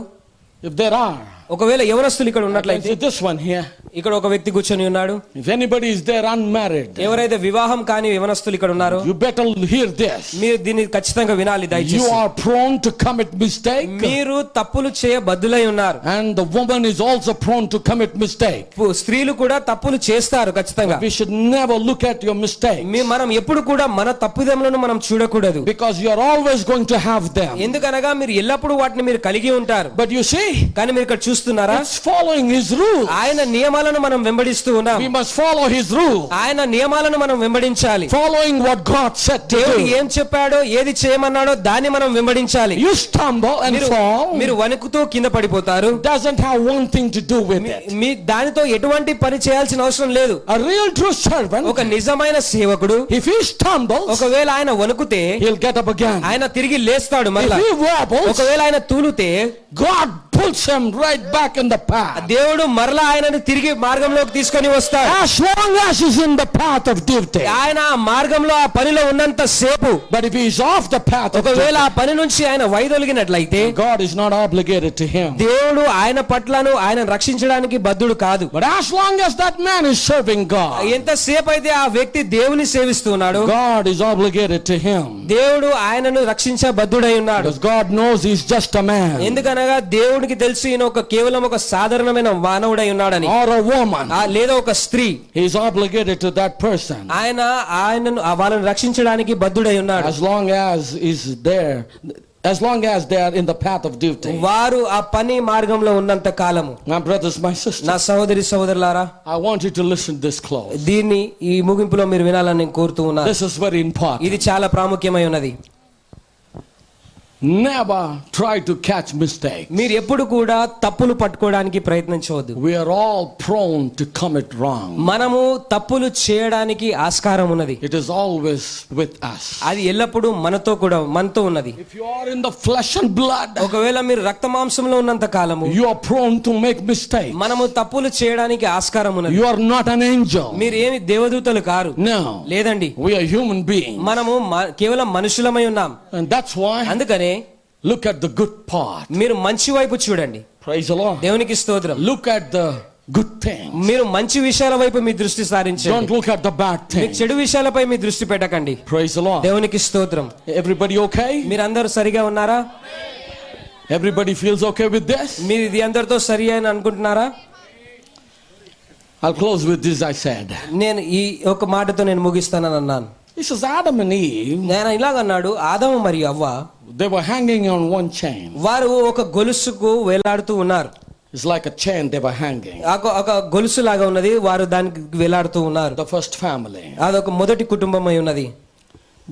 if there are, ఒకవేళ యవనస్తులు ఇక్కడ ఉన్నట్లయితే, this one here, ఇక్కడ ఒక వ్యక్తి కూర్చొని ఉన్నాడు. if anybody is there unmarried, ఎవరైతే వివాహం కాని యవనస్తులు ఇక్కడ ఉన్నారో, you better hear this. మీరు దీన్ని ఖచ్చితంగా వినాలి You దయచేసి. are prone to commit mistake, మీరు తప్పులు చేయబద్దులై ఉన్నారు. and the woman is also prone to commit mistake. స్త్రీలు కూడా తప్పులు చేస్తారు ఖచ్చితంగా. We should never look at your mistake, మనం ఎప్పుడు కూడా మన తప్పిదములను మనం చూడకూడదు. because you are always going to have them. ఎందుకనగా మీరు ఎల్లప్పుడూ వాటిని మీరు కలిగి ఉంటారు. But you see, కానీ మీరు ఇక్కడ చూస్తున్నారా, it's following his rule. ఆయన నియమాలను మనం వెంబడిస్తూ ఉన్నాం. We must follow his rule. ఆయన నియమాలను మనం వెంబడించాలి. Following what God said to దేవుడు do. ఏం చెప్పాడో, ఏది చేయమన్నాడో దాన్ని మనం వెంబడించాలి. You stumble and fall. మీరు వణుకుతూ కింద పడిపోతారు. Doesn't have one thing to do with it. మీ దానితో ఎటువంటి పని చేయాల్సిన అవసరం లేదు. A real true servant, ఒక నిజమైన సేవకుడు if he stumbles, ఒకవేళ ఆయన వణుకుతే he'll get up again. ఆయన తిరిగి లేస్తాడు. If మళ్ళా he wobbles, ఒకవేళ ఆయన తూలుతే God pulls him right back in the path. దేవుడు మరలా ఆయనను తిరిగి మార్గంలోకి తీసుకొని వస్తాడు. As long as he's in the path of duty. ఆయన ఆ మార్గంలో ఆ పనిలో ఉన్నంత సేపు. But if he's off the path of ఒకవేళ duty, ఆ పని నుంచి ఆయన వైదొలిగినట్లయితే God is not obligated to him. దేవుడు ఆయన పట్లను ఆయన రక్షించడానికి బద్ధుడు కాదు. But as long as that man is serving God, ఎంత సేపు అయితే ఆ వ్యక్తి దేవుని సేవిస్తున్నాడు, God is obligated to him. దేవుడు ఆయనను రక్షించే బద్ధుడై ఉన్నాడు. Because God knows he's just a man. ఎందుకనగా దేవుడికి తెలుసు ఈయన కేవలం ఒక సాధారణమైన మానవుడై ఉన్నాడని. Or a woman. లేదా ఒక స్త్రీ. He's obligated to that person. ఆయనను వాళ్ళని రక్షించడానికి బద్ధుడై ఉన్నాడు. As long as is there, as long as they are in the path of duty. వారు ఆ పని మార్గంలో ఉన్నంత కాలము. My brothers, my sisters, నా సహోదరి సహోదరులారా, I want you to listen this close. దీన్ని ఈ ముగింపులో మీరు వినాలని నేను కోరుతూ ఉన్నాను. This is very important. ఇది చాలా ప్రాముఖ్యమై ఉన్నది. Never try to catch mistake. మీరు ఎప్పుడు కూడా తప్పులు పట్టుకోవడానికి ప్రయత్నించవద్దు. We are all prone to commit wrong. మనము తప్పులు చేయడానికి ఆస్కారం ఉన్నది. It is always with us. అది ఎల్లప్పుడూ మనతో ఉన్నది. If you are in the flesh and blood, ఒకవేళ మీరు రక్త మాంసంలో ఉన్నంత కాలము you are prone to make mistakes. మనము తప్పులు చేయడానికి ఆస్కారం ఉన్నది. You are not an angel. మీరు ఏమి దేవదూతలు కారు. No. లేదండి, We are human beings. మనము కేవలం మనుషులమై ఉన్నాం. And that's why, అందుకనే look at the good part. మీరు మంచి వైపు చూడండి. Praise the Lord. దేవునికి స్తోత్రం. Look at the good things. మీరు మంచి విషయాల వైపు మీ దృష్టి Don't సారించండి. look at the bad me things. చెడు విషయాలపై మీ దృష్టి పెట్టకండి. Praise the Lord. దేవునికి స్తోత్రం. Everybody okay? మీరందరూ సరిగా ఉన్నారా? Everybody feels okay with this? మీరు ఇది అందరితో సరి అని అనుకుంటున్నారా? I'll close with this. I said, నేను ఈ ఒక మాటతో నేను ముగిస్తానని అన్నాను. he says Adam and Eve, నేను ఇలాగన్నాడు, ఆదాము మరియు అవ్వ they were hanging on one chain. వారు ఒక గొలుసుకు వేలాడుతూ ఉన్నారు. It's like a chain they were hanging. ఒక గొలుసు లాగా ఉన్నది, వారు దానికి వేలాడుతూ ఉన్నారు. The first family. అదొక మొదటి కుటుంబమై ఉన్నది.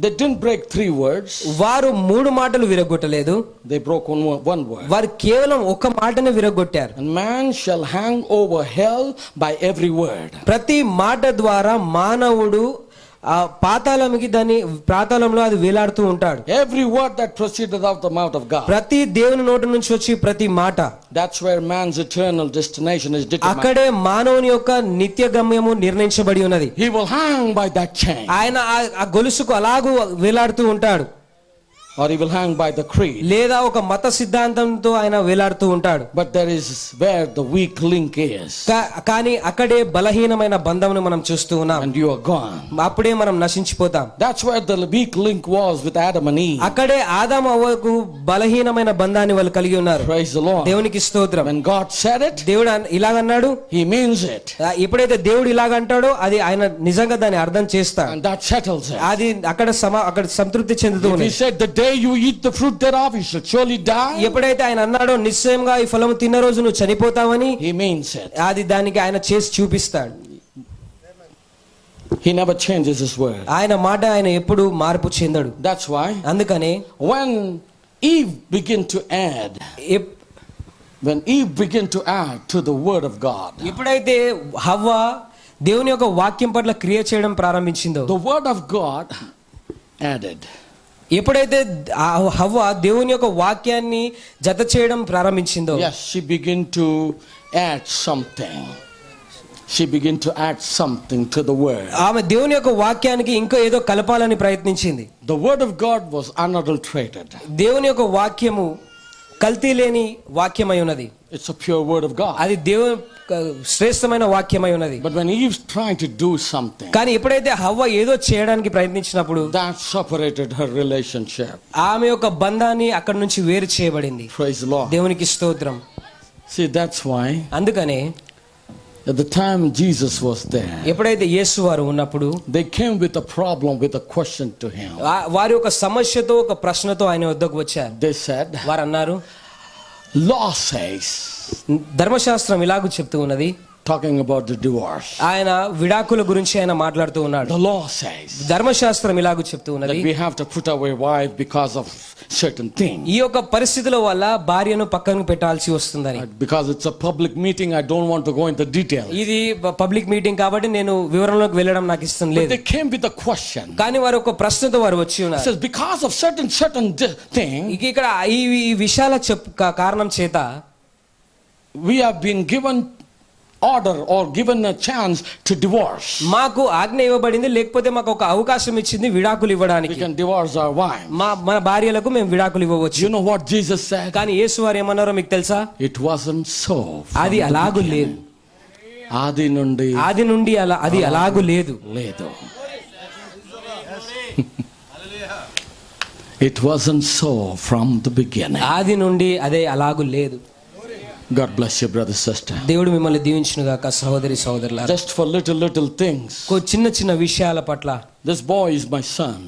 They didn't break 3 words. వారు 3 మాటలు విరగొట్టలేదు. They broke one word. వారు కేవలం ఒక మాటను విరగొట్టారు. And man shall hang over hell by every word. ప్రతి మాట ద్వారా మానవుడు ఆ పాతాళంలో అది వేలాడుతూ ఉంటాడు. Every word that proceeded out the mouth of God. ప్రతి దేవుని నోటి నుంచి వచ్చి ప్రతి మాట, That's where man's eternal destination is determined. అక్కడే మానవుని యొక్క నిత్య గమ్యము నిర్ణయించబడి ఉన్నది. He will hang by that chain. ఆయన ఆ గొలుసుకు అలాగూ వేలాడుతూ ఉంటాడు. Or he will hang by the creed. లేదా ఒక మత సిద్ధాంతంతో ఆయన వేలాడుతూ ఉంటాడు. But there is where the weak link is. కానీ అక్కడే బలహీనమైన బంధమును మనం చూస్తూ ఉన్నాం. And you are gone. అప్పుడే మనం నశించిపోతాం. That's where the weak link was with Adam and Eve. అక్కడే ఆదాము అవ్వకు బలహీనమైన బంధాన్ని వాళ్ళు కలిగి ఉన్నారు. Praise the Lord. దేవునికి స్తోత్రం. When God said it, దేవుడు ఇలాగన్నాడు, he means it. ఎప్పుడైతే దేవుడు ఇలాగంటాడో అది ఆయన నిజంగా దాన్ని అర్థం చేస్తాడు. And that settles it. అది అక్కడ సంతృప్తి చెందుతూ If he ఉంది. said the day you eat the fruit thereof you shall surely die, ఎప్పుడైతే ఆయన అన్నాడో నిశ్చయంగా ఈ ఫలము తిన్న రోజు నువ్వు చనిపోతావని, he means it. అది దానికి ఆయన చేసి చూపిస్తాడు. He never changes his word. ఆయన మాట ఆయన ఎప్పుడు మార్పు చెందడు. That's why అందుకనే when Eve began to add, when Eve began to add to the word of God, ఎప్పుడైతే హవ్వ దేవుని యొక్క వాక్యం పట్ల క్రియ చేయడం ప్రారంభించిందో, the word of God added. ఎప్పుడైతే ఆ హవ్వ దేవుని యొక్క వాక్యాన్ని జత చేయడం ప్రారంభించిందో, Yes, she began to add something. She began to add something to the word. ఆమె దేవుని యొక్క వాక్యానికి ఇంకా ఏదో కలపాలని ప్రయత్నించింది. The word of God was unadulterated. దేవుని యొక్క వాక్యము కల్తీ లేని వాక్యమై ఉన్నది. It's a pure word of God. అది దేవుని శ్రేష్టమైన వాక్యమై ఉన్నది. But when Eve's trying to do something, కానీ ఎప్పుడైతే హవ్వ ఏదో చేయడానికి ప్రయత్నించినప్పుడు, that separated her relationship. ఆమె యొక్క బంధాన్ని అక్కడి నుంచి వేరు చేయబడింది. Praise the Lord. దేవునికి స్తోత్రం. See, that's why అందుకనే at the time Jesus was there, ఎప్పుడైతే యేసు వారు ఉన్నప్పుడు, they came with a problem, with a question to him. వారి ఒక సమస్యతో, ఒక ప్రశ్నతో ఆయన వద్దకు వచ్చారు. They said, వారు అన్నారు, law says, ధర్మశాస్త్రం ఇలాగూ చెప్తూ ఉన్నది, talking about the divorce. ఆయన విడాకుల గురించి ఆయన మాట్లాడుతూ ఉన్నాడు. The law says ధర్మశాస్త్రం ఇలాగూ చెప్తూ that ఉన్నది, we have to put away wife because of certain things. ఈ యొక్క పరిస్థితుల వల్ల భార్యను పక్కన పెట్టాల్సి వస్తుందని. Because it's a public meeting, I don't want to go into details. ఇది పబ్లిక్ మీటింగ్ కాబట్టి నేను వివరంలోకి వెళ్ళడం నాకు ఇష్టం But లేదు. they came with a question. కానీ వారు ఒక ప్రశ్నతో వారు వచ్చి It ఉన్నారు. says, because of certain thing, ఇక్కడ ఈ విషయాల కారణం చేత we have been given order or given a chance to divorce. మాకు ఆజ్ఞ ఇవ్వబడింది, లేకపోతే మాకు ఒక అవకాశం ఇచ్చింది విడాకులు We ఇవ్వడానికి. can divorce our wife. మన భార్యలకు మేము విడాకులు ఇవ్వవచ్చు. You know what Jesus said? కానీ యేసు వారు ఏమన్నారో మీకు తెలుసా? It wasn't so. అది అలాగు లేదు. ఆది నుండి అది అలాగు లేదు. లేదు. It wasn't so from the beginning. ఆది నుండి అదే అలాగు లేదు. God bless you, brother, sister. దేవుడు మిమ్మల్ని దీవించును గాక సహోదరి సహోదరులారా. Just for little things. చిన్న చిన్న విషయాల పట్ల, This boy is my son.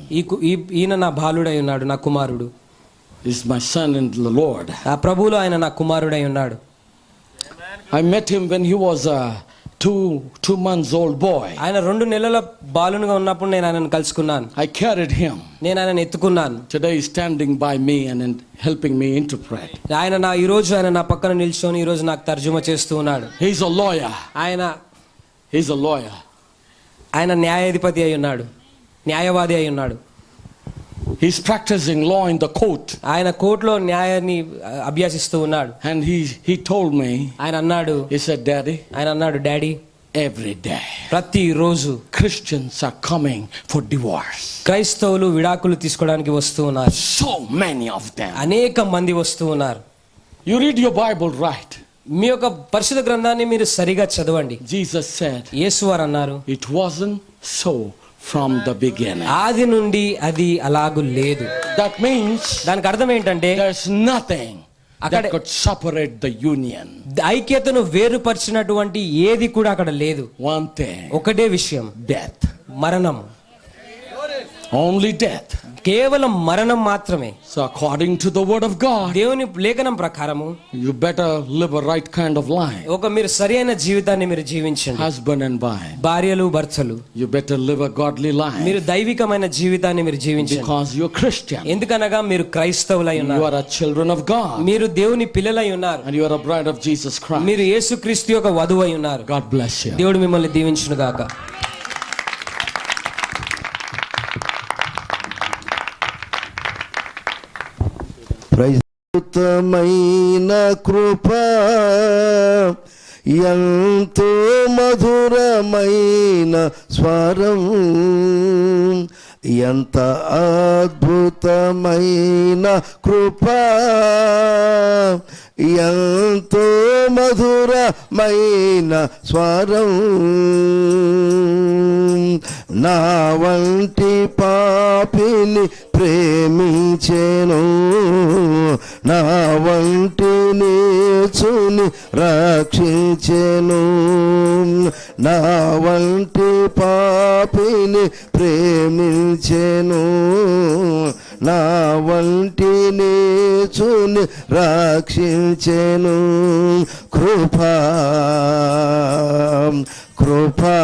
ఈయన నా బాలుడై ఉన్నాడు, నా కుమారుడు. Is my son in the Lord. ఆ ప్రభువులో ఆయన నా కుమారుడై ఉన్నాడు. I met him when he was a 2 months old boy. ఆయన 2 నెలల బాలునిగా ఉన్నప్పుడు నేను ఆయనను కలుసుకున్నాను. I carried him. నేను ఆయనను ఎత్తుకున్నాను. Today he's standing by me and helping me interpret. ఈ రోజు ఆయన నా పక్కన నిల్చొని ఈ రోజు నాకు తర్జుమా చేస్తూ ఉన్నాడు. He's a lawyer. He's a lawyer. ఆయన న్యాయాధిపతి అయి ఉన్నాడు, న్యాయవాది అయి ఉన్నాడు. He's practicing law in the court. ఆయన కోర్టులో న్యాయాన్ని అభ్యసిస్తూ ఉన్నాడు. And he told me, ఆయన అన్నాడు, he said, Daddy, every day ప్రతిరోజు Christians are coming for divorce. క్రైస్తవులు విడాకులు తీసుకోవడానికి వస్తూ ఉన్నారు. So many of them. అనేక మంది వస్తూ ఉన్నారు. You read your Bible right. మీ యొక్క పరిశుద్ధ గ్రంథాన్ని మీరు సరిగా చదవండి. Jesus said, యేసు వారు అన్నారు, it wasn't so from the beginning. ఆది నుండి అది అలాగు లేదు. That means దానికి అర్థం ఏంటంటే, there's nothing that could separate the union. ఐక్యతను వేరుపరిచినటువంటి ఏది కూడా అక్కడ లేదు. One thing. ఒకటే విషయం, death. మరణం. Only death. కేవలం మరణం మాత్రమే. So according to the word of God, దేవుని లేఖనం ప్రకారము you better live a right kind of life. మీరు సరైన జీవితాన్ని మీరు జీవించండి. Husband and wife. భార్యలు భర్తలు. You better live a godly life. మీరు దైవికమైన జీవితాన్ని మీరు జీవించండి. Because you're Christian. ఎందుకనగా మీరు క్రైస్తవులై ఉన్నారు. You are a children of God. మీరు దేవుని పిల్లలై ఉన్నారు. And you are a bride of Jesus Christ. మీరు యేసుక్రీస్తు యొక్క వధువై ఉన్నారు. God bless you. దేవుడు మిమ్మల్ని దీవించును గాక. అద్భుతమైన కృప, ఎంతో మధురమైన స్వరం, ఎంత అద్భుతమైన కృప, ఎంతో మధురమైన స్వరం, నా వంటి పాపిని ప్రేమించెను, నా వంటి నీచుని రక్షించెను, నా వంటి పాపిని ప్రేమించెను, నా వంటి నీచుని రక్షించెను. కృపా కృపా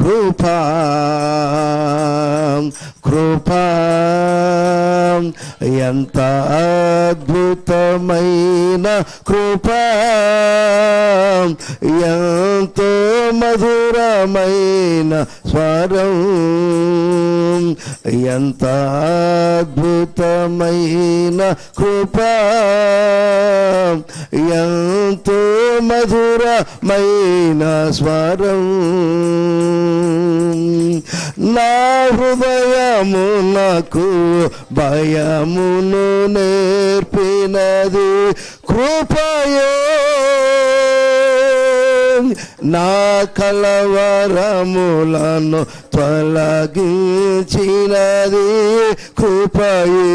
కృపా కృపా ఎంత అద్భుతమైన కృపా, ఎంతో మధురమైన స్వరం, ఎంత అద్భుతమైన కృపా, ఎంతో మధురమైన స్వరం. నా హృదయమునకు భయమును నేర్పినది కృపయే, నా కలవరములను తొలగించినది కృపయే.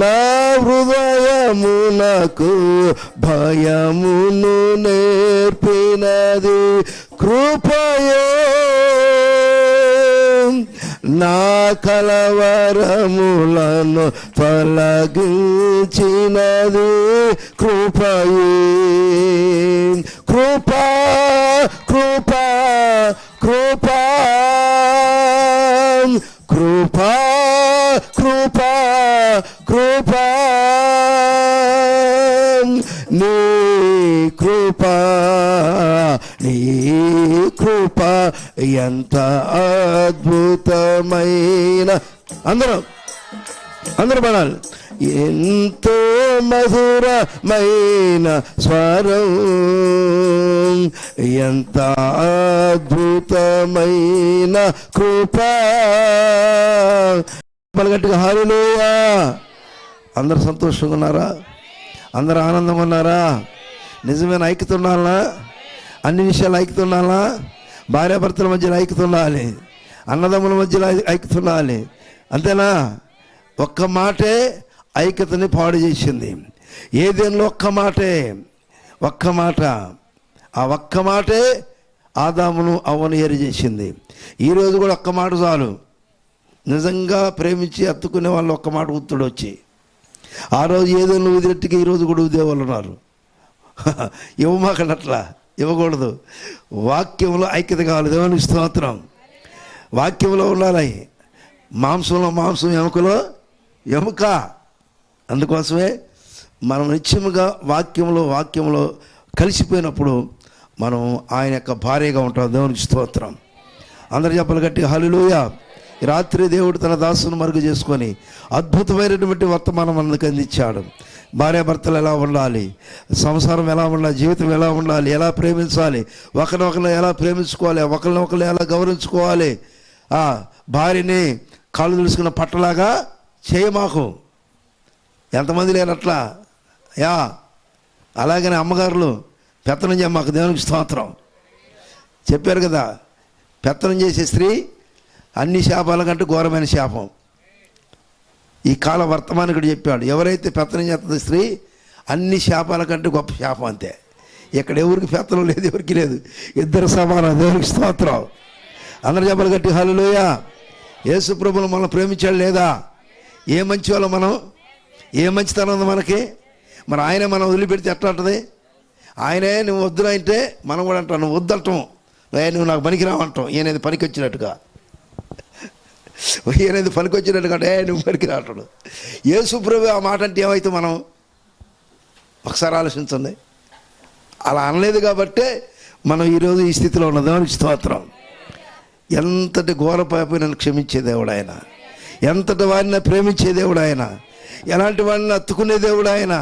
నా హృదయమునకు భయమును నేర్పినది కృపయే, నా కలవరములను తొలగించినది కృపయే. కృపా కృపా కృపా కృపా కృపా కృపా, నీ కృపా నీ కృప ఎంత అద్భుతమైన, అందరూ పడాలి, ఎంతో మధురమైన స్వరం, ఎంత అద్భుతమైన కృపా. పలగట్టుగా హల్లెలూయా. అందరూ సంతోషంగా ఉన్నారా? అందరూ ఆనందంగా ఉన్నారా? నిజమైన ఐక్యత ఉండాలా? అన్ని విషయాలు ఐక్యత ఉండాలా? భార్యాభర్తల మధ్యలో ఐక్యత ఉండాలి, అన్నదమ్ముల మధ్యలో ఐక్యత ఉండాలి. అంతేనా? ఒక్క మాటే ఐక్యతని పాడు చేసింది. ఏదేనిలో ఒక్క మాట, ఆ ఒక్క మాటే ఆదామును అవ్వను ఏరి చేసింది. ఈరోజు కూడా ఒక్క మాట చాలు. నిజంగా ప్రేమించి అత్తుకునే వాళ్ళు ఒక్క మాట గుర్తుడు వచ్చి, ఆ రోజు ఏదో నువ్వు వదిలేట్టుగా ఈరోజు కూడా ఉద్యోగాలు ఉన్నారు. ఇవ్వమాకనట్లా, ఇవ్వకూడదు. వాక్యంలో ఐక్యత కావాలి. దేవునికి స్తోత్రం. వాక్యంలో ఉండాలి. మాంసంలో మాంసం, ఎముకలో ఎముక. అందుకోసమే మనం నిత్యముగా వాక్యంలో కలిసిపోయినప్పుడు మనం ఆయన యొక్క భార్యగా ఉంటాం. దేవునికి స్తోత్రం. అందరు చెప్పలు గట్టిగా హల్లెలూయా. ఈ రాత్రి దేవుడు తన దాసును మరుగు చేసుకొని అద్భుతమైనటువంటి వర్తమానం మనకు అందించాడు. భార్యాభర్తలు ఎలా ఉండాలి, సంసారం ఎలా ఉండాలి, జీవితం ఎలా ఉండాలి, ఎలా ప్రేమించాలి, ఒకరినొకరు ఎలా ప్రేమించుకోవాలి, ఒకరినొకరు ఎలా గౌరవించుకోవాలి. భార్యని కాళ్ళు తెలుసుకున్న పట్టలాగా చేయమాకు. ఎంతమంది లేనట్లా అలాగనే అమ్మగారులు పెత్తనం చేయమాకు. దేవునికి స్తోత్రం. చెప్పారు కదా, పెత్తనం చేసే స్త్రీ అన్ని శాపాల కంటే ఘోరమైన శాపం. ఈ కాల వర్తమానికుడు చెప్పాడు, ఎవరైతే పెత్తనం చేస్తుంది స్త్రీ అన్ని శాపాల కంటే గొప్ప శాపం. అంతే. ఇక్కడ ఎవరికి పెత్తనం లేదు, ఎవరికి లేదు, ఇద్దరు సమానం. దేవునికి స్తోత్రం. అందరు చెప్పలు గట్టి హల్లెలూయా. యేసు ప్రభువును మనం ప్రేమించాడు లేదా? ఏ మంచి వాళ్ళం మనం, ఏ మంచితనం ఉంది మనకి. మరి ఆయనే మనం వదిలిపెడితే ఎట్లా ఉంటుంది? ఆయనే నువ్వు వద్దురా అంటే మనం కూడా అంటాం, నువ్వు వద్దంటాం, నువ్వు నాకు పనికిరావంటాం. ఈయనది పనికి వచ్చినట్టుగా, ఈయనది పనికి వచ్చినట్టుగా నువ్వు పనికిరాంటాడు. యేసు ప్రభు ఆ మాట అంటే ఏమైతే మనం ఒకసారి ఆలోచించండి. అలా అనలేదు కాబట్టే మనం ఈరోజు ఈ స్థితిలో ఉన్న. దేవునికి స్తోత్రం. ఎంతటి ఘోర పాపిని క్షమించే దేవుడు ఆయన, ఎంతటి వారిని ప్రేమించే దేవుడు ఆయన, ఎలాంటి వాడిని అత్తుకునే దేవుడు ఆయన.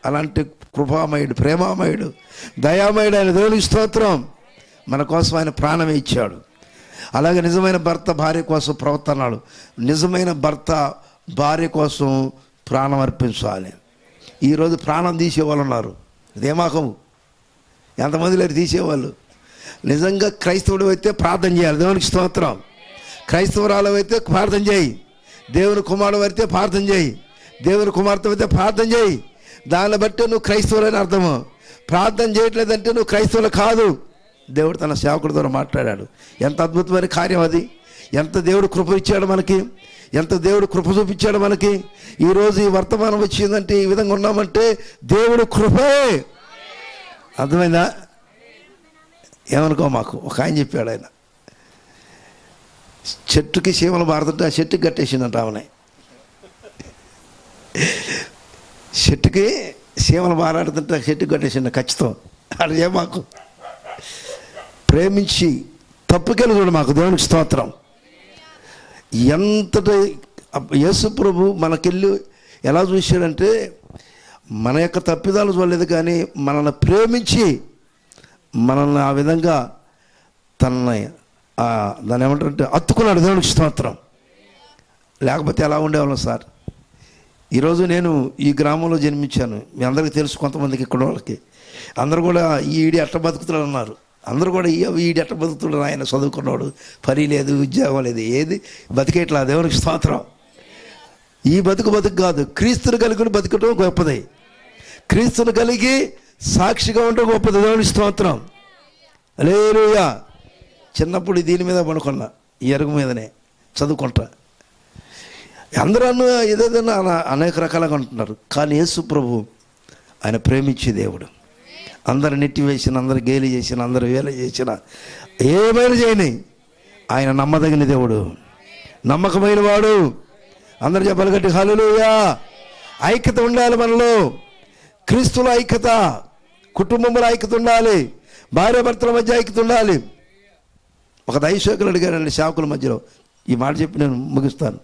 అలాంటి కృపామయుడు, ప్రేమామయుడు, దయామయుడు ఆయన. దేవునికి స్తోత్రం. మన కోసం ఆయన ప్రాణమే ఇచ్చాడు. అలాగే నిజమైన భర్త భార్య కోసం ప్రవర్తనాడు. నిజమైన భర్త భార్య కోసం ప్రాణం అర్పించాలి. ఈరోజు ప్రాణం తీసేవాళ్ళు ఉన్నారు. ఇదేమాకము ఎంతమంది లేరు తీసేవాళ్ళు. నిజంగా క్రైస్తవుడు అయితే ప్రార్థన చేయాలి. దేవునికి స్తోత్రం. క్రైస్తవురాలు అయితే ప్రార్థన చేయి. దేవుని కుమారుడు అయితే ప్రార్థన చేయి. దేవుని కుమార్తె అయితే ప్రార్థన చేయి. దాన్ని బట్టి నువ్వు క్రైస్తవులని అర్థము. ప్రార్థన చేయట్లేదంటే నువ్వు క్రైస్తవులు కాదు. దేవుడు తన సేవకుడి ద్వారా మాట్లాడాడు. ఎంత అద్భుతమైన కార్యం అది. ఎంత దేవుడు కృప ఇచ్చాడు మనకి, ఎంత దేవుడు కృప చూపించాడు మనకి. ఈరోజు ఈ వర్తమానం వచ్చిందంటే, ఈ విధంగా ఉన్నామంటే దేవుడు కృపే. అర్థమైందా? ఏమనుకో మాకు. ఒక ఆయన చెప్పాడు, ఆయన చెట్టుకి చీమలు బారుతుంటే ఆ చెట్టుకి కట్టేసిందంట ఆమెనే. చెట్టుకి చీమలు బారాడుతుంటే ఆ చెట్టుకి కట్టేసింది ఖచ్చితం. అదే మాకు ప్రేమించి తప్పుకెళ్ళి చూడు మాకు దేవునికి స్తోత్రం. ఎంతటి యేసు ప్రభు మనకెళ్ళి ఎలా చూశాడంటే మన యొక్క తప్పిదాలు చూడలేదు, కానీ మనల్ని ప్రేమించి మనల్ని ఆ విధంగా తనని దాన్ని ఏమంటారంటే అత్తుకున్నాడు. దేవునికి స్తోత్రం. లేకపోతే ఎలా ఉండేవాళ్ళం సార్. ఈరోజు నేను ఈ గ్రామంలో జన్మించాను. మీ అందరికీ తెలుసు, కొంతమందికి ఇక్కడ వాళ్ళకి అందరూ కూడా ఈడి ఎట్ట బతుకుతున్నాడు అన్నారు. అందరూ కూడా ఈడి ఎట్ట బతుకుతున్నాడు, ఆయన చదువుకున్నాడు, పని లేదు, ఉద్యోగం లేదు, ఏది బతికేట్లా. దేవునికి స్తోత్రం. ఈ బతుకు కాదు, క్రీస్తుని కలిగి బతుకటం గొప్పది. క్రీస్తుని కలిగి సాక్షిగా ఉండడం గొప్పది. దేవునికి స్తోత్రం. హల్లెలూయా. చిన్నప్పుడు దీని మీద పడుకున్నా, ఈ అరుగు మీదనే చదువుకుంటా. అందరూ ఏదేదన్నా అనేక రకాలుగా ఉంటున్నారు, కానీ యేసు ప్రభు ఆయన ప్రేమించే దేవుడు. అందరు నెట్టి వేసిన, అందరు గేలి చేసిన, అందరు వేల చేసిన, ఏమైనా చేయని ఆయన నమ్మదగిన దేవుడు, నమ్మకమైన వాడు. అందరు చెప్పాలి గట్టి హల్లెలూయా. ఐక్యత ఉండాలి మనలో, క్రీస్తుల ఐక్యత, కుటుంబంలో ఐక్యత ఉండాలి, భార్యాభర్తల మధ్య ఐక్యత ఉండాలి. ఒక దైవసేవకులు అడిగారండి సేవకుల మధ్యలో, ఈ మాట చెప్పి నేను ముగిస్తాను.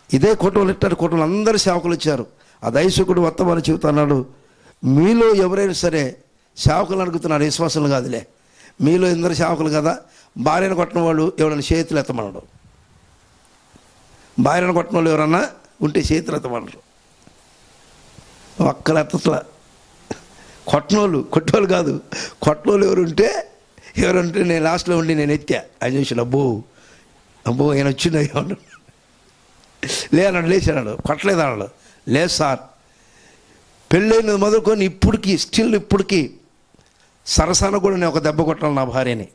ఇదే కుటుంబాలు ఇట్టారు, కుటుంబాలు అందరూ సేవకులు వచ్చారు. ఆ దైవసేవకుడు వర్తమానం చెబుతున్నాడు, మీలో ఎవరైనా సరే సేవకులు అడుగుతున్నాడు, విశ్వాసాలు కాదులే, మీలో అందరు సేవకులు కదా, భార్యను కొట్టిన వాళ్ళు ఎవరైనా చేతులు ఎత్తమన్నాడు. భార్యను కొట్టిన వాళ్ళు ఎవరన్నా ఉంటే చేతులు ఎత్తమన్నారు. ఒక్కరు ఎత్తట్లా. కొట్టోళ్ళు కాదు, కొట్టోళ్ళు ఎవరుంటే నేను లాస్ట్లో ఉండి నేను ఎత్తా. ఆయన చూసి అబ్బో ఆయన వచ్చిండు అన్నాడు. లేనాడు, లేచాడు. కొట్టలేదు అన్నాడు. లేదు సార్, పెళ్ళైనది మొదలుకొని ఇప్పటికి సరసాన కూడా నేను ఒక దెబ్బ కొట్టాను నా భార్యని.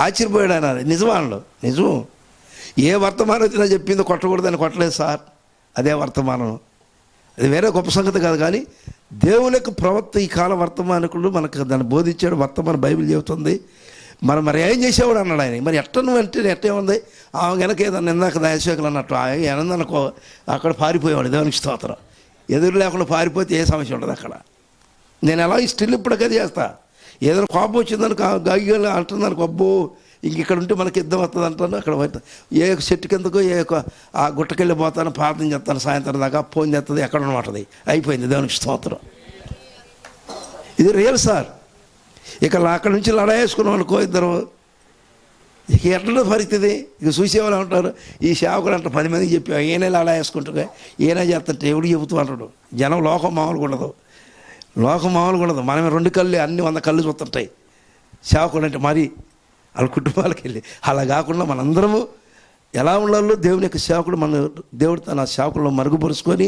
ఆశ్చర్యపోయాడు ఆయన. నిజమా అన్నాడు. నిజం. ఏ వర్తమానం వచ్చినా చెప్పింది కొట్టకూడదని కొట్టలేదు సార్, అదే వర్తమానం. అది వేరే గొప్ప సంగతి కాదు, కానీ దేవుని యొక్క ప్రవక్త ఈ కాల వర్తమానికుడు మనకు దాన్ని బోధించాడు. వర్తమానం బైబిల్ చెబుతుంది. మరి ఏం చేసేవాడు అన్నాడు ఆయన. మరి నువ్వు అంటే ఎట్టే ఉంది, ఆమె వెనక ఏదన్నా ఇందాక దయచేకలు అన్నట్టు ఏనందనుకో అక్కడ పారిపోయేవాడు. దేవునికి స్తోత్రం. ఎదురు లేకుండా పారిపోతే ఏ సమస్య ఉండదు అక్కడ. నేను ఎలా స్టిల్ ఇప్పటికది చేస్తా. ఏదైనా కోపం వచ్చిందనుకో, గాగిగా అంటుందనుకో, అబ్బో ఇక్కడ ఉంటే మనకి యుద్ధం వస్తుంది అంటాను. అక్కడ ఏ చెట్టు కిందకో ఆ గుట్టకెళ్ళి పోతాను, ప్రార్థన చేస్తాను, సాయంత్రం దాకా ఫోన్ చేస్తుంది, ఎక్కడ ఉన్నమాటది అయిపోయింది. దేవునికి స్తోత్రం. ఇది రియల్ సార్. ఇక అక్కడి నుంచి లడాయేసుకున్నాం అనుకో ఇద్దరు, ఇక ఎట్లా పరిస్థితి. ఇక చూసేవాళ్ళు ఉంటారు, ఈ సేవకుడు అంట 10 మందికి చెప్పి ఈయన లడాయేసుకుంటారు, ఈయన చేస్తుంటే ఎవడు చెబుతూ అంటాడు. జనం లోకం మామూలుగా ఉండదు. మనమే 2 కళ్ళు అన్ని 100 కళ్ళు చూస్తుంటాయి. సేవకుడు అంటే మరి వాళ్ళ కుటుంబాలకు వెళ్ళి అలా కాకుండా మనందరము ఎలా ఉండాలో దేవుని యొక్క సేవకుడు దేవుడు తన సేవకుల్లో మరుగుపరుచుకొని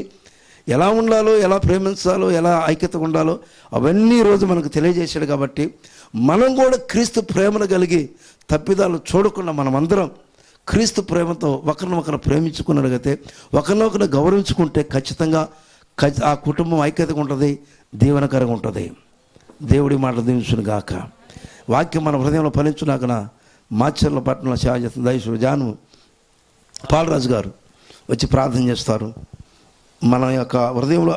ఎలా ఉండాలో, ఎలా ప్రేమించాలో, ఎలా ఐక్యతగా ఉండాలో అవన్నీ ఈరోజు మనకు తెలియజేశాడు. కాబట్టి మనం కూడా క్రీస్తు ప్రేమను కలిగి తప్పిదాలు చూడకుండా మనమందరం క్రీస్తు ప్రేమతో ఒకరినొకరు ప్రేమించుకున్నట్లయితే, ఒకరినొకరు గౌరవించుకుంటే ఖచ్చితంగా ఆ కుటుంబం ఐక్యతగా ఉంటుంది, దీవెనకరంగా ఉంటుంది. దేవుడి మాటలు దీవించును గాక. వాక్యం మన హృదయంలో ఫలించునాకన మాచర్ల పట్టణంలో సేవ చేస్తున్న దైవజనుడు జాను పాలరాజు గారు వచ్చి ప్రార్థన చేస్తారు. మన యొక్క హృదయంలో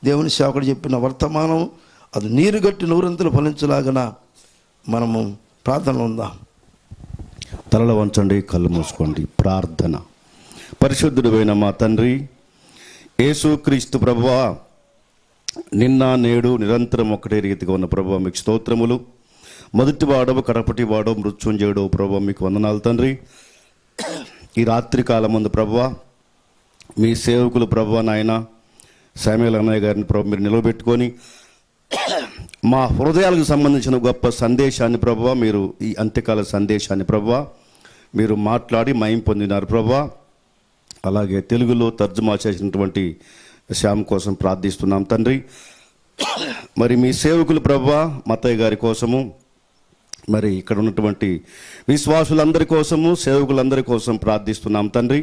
దేవుని సేవకుడు చెప్పిన వర్తమానం అది నీరు గట్టి నూరంతులు ఫలించలాగన మనము ప్రార్థనలో ఉందాం. తలలో వంచండి, కళ్ళు మూసుకోండి. ప్రార్థన. పరిశుద్ధుడైన మా తండ్రి యేసుక్రీస్తు ప్రభువా, నిన్న నేడు నిరంతరం ఒకటే రీతిగా ఉన్న ప్రభువా మీకు స్తోత్రములు. మొదటి వాడవు, కడపటి వాడవు, మృత్యుంజయుడు ప్రభువా మీకు వందనాలు తండ్రి. ఈ రాత్రి కాలం ముందు ప్రభువా మీ సేవకులు ప్రభువా నాయన శామ్యూల్ అన్నయ్య గారిని ప్రభు మీరు నిలబెట్టుకొని మా హృదయాలకు సంబంధించిన గొప్ప సందేశాన్ని ప్రభువా, మీరు ఈ అంత్యకాల సందేశాన్ని ప్రభువా మీరు మాట్లాడి మయం పొందినారు ప్రభువా. అలాగే తెలుగులో తర్జుమా చేసినటువంటి శ్యామ్ కోసం ప్రార్థిస్తున్నాం తండ్రి. మరి మీ సేవకులు ప్రభువా మత్తయ్య గారి కోసము, మరి ఇక్కడ ఉన్నటువంటి విశ్వాసులందరి కోసము, సేవకులందరి కోసం ప్రార్థిస్తున్నాం తండ్రి.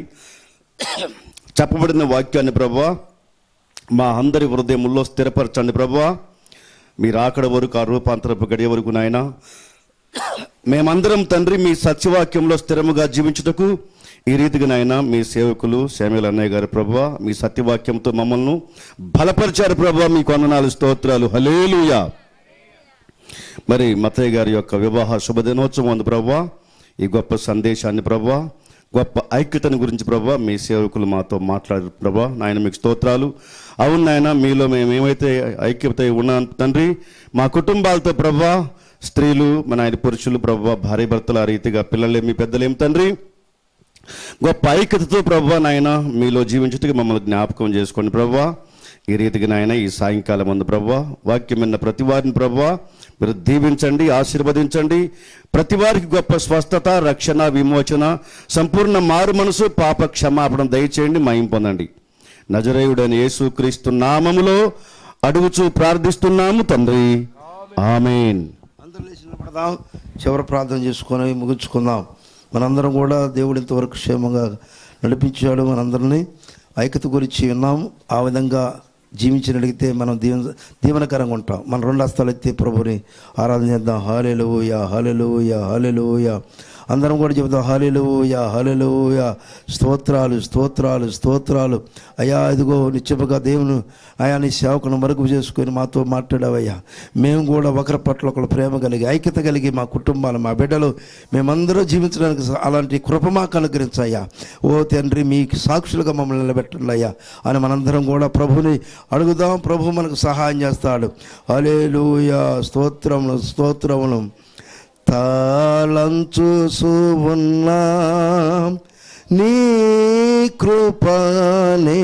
చెప్పబడిన వాక్యాన్ని ప్రభువా మా అందరి హృదయముల్లో స్థిరపరచండి ప్రభువా. మీరు అక్కడ వరకు ఆ రూపాంతరపు గడియ వరకు నాయన మేమందరం తండ్రి మీ సత్యవాక్యంలో స్థిరముగా జీవించుటకు ఈ రీతిగా నాయన మీ సేవకులు శామ్యూల్ అన్నయ్య గారు ప్రభువా మీ సత్యవాక్యంతో మమ్మల్ని బలపరిచారు ప్రభువా, మీకు వందనాలు స్తోత్రాలు. హల్లెలూయా. మరి మత్తయ్య గారి యొక్క వివాహ శుభదినోత్సవం ఉంది ప్రభువా, ఈ గొప్ప సందేశాన్ని ప్రభువా, గొప్ప ఐక్యతను గురించి ప్రభువా మీ సేవకులు మాతో మాట్లాడారు ప్రభువా. నాయన మీకు స్తోత్రాలు. అవును నాయన, మీలో మేము ఏమైతే ఐక్యత ఉన్నాం తండ్రి, మా కుటుంబాలతో ప్రభువా, స్త్రీలు మన ఆయన పురుషులు ప్రభువా, భార్య భర్తలు, ఆ రీతిగా పిల్లలేమి పెద్దలేమి తండ్రి, గొప్ప ఐక్యతతో ప్రభువా నాయన మీలో జీవించుటకు మమ్మల్ని జ్ఞాపకం చేసుకోండి ప్రభువా. ఈ రీతిగా నాయన ఈ సాయంకాలం ముందు ప్రభువా వాక్యం విన్న ప్రతి వారిని ప్రభువా మీరు దీవించండి, ఆశీర్వదించండి. ప్రతి వారికి గొప్ప స్వస్థత, రక్షణ, విమోచన, సంపూర్ణ మారు మనసు, పాప క్షమాపణ దయచేయండి, మహిమ పొందండి. నజరేయుడైన యేసుక్రీస్తు నామములో అడుగుచూ ప్రార్థిస్తున్నాము తండ్రి, ఆమేన్. అందరూ లేచి నిలబడదాం, చివరి ప్రార్థన చేసుకొని ముగించుకుందాం. మనందరం కూడా దేవుడు ఇంతవరకు క్షేమంగా నడిపించాడు. మనందరినీ ఐక్యత గురించి విన్నాం. ఆ విధంగా జీవించినడిగితే మనం దీవెనకరంగా ఉంటాం. మన రెండు హస్తాలు ఎత్తి ప్రభుని ఆరాధన చేద్దాం. హల్లెలూయా, హల్లెలూయా, హల్లెలూయా. అందరం కూడా చెబుతాం హల్లెలూయా, హల్లెలూయా. స్తోత్రాలు, స్తోత్రాలు, స్తోత్రాలు. అయ్యా ఇదిగో నిత్యముగా దేవుని అయా నీ సేవకును మరుగు చేసుకొని మాతో మాట్లాడావయ్యా. మేము కూడా ఒకరి పట్ల ఒకరు ప్రేమ కలిగి, ఐక్యత కలిగి, మా కుటుంబాలు, మా బిడ్డలు మేమందరూ జీవించడానికి అలాంటి కృప మాకు అనుగ్రహించయ్యా. ఓ తండ్రి, మీకు సాక్షులుగా మమ్మల్ని నిలబెట్టండి అయ్యా అని మనందరం కూడా ప్రభుని అడుగుదాం. ప్రభు మనకు సహాయం చేస్తాడు. హల్లెలూయా, స్తోత్రములు, స్తోత్రములు. తాళంచు ఉన్నా నీ కృపనే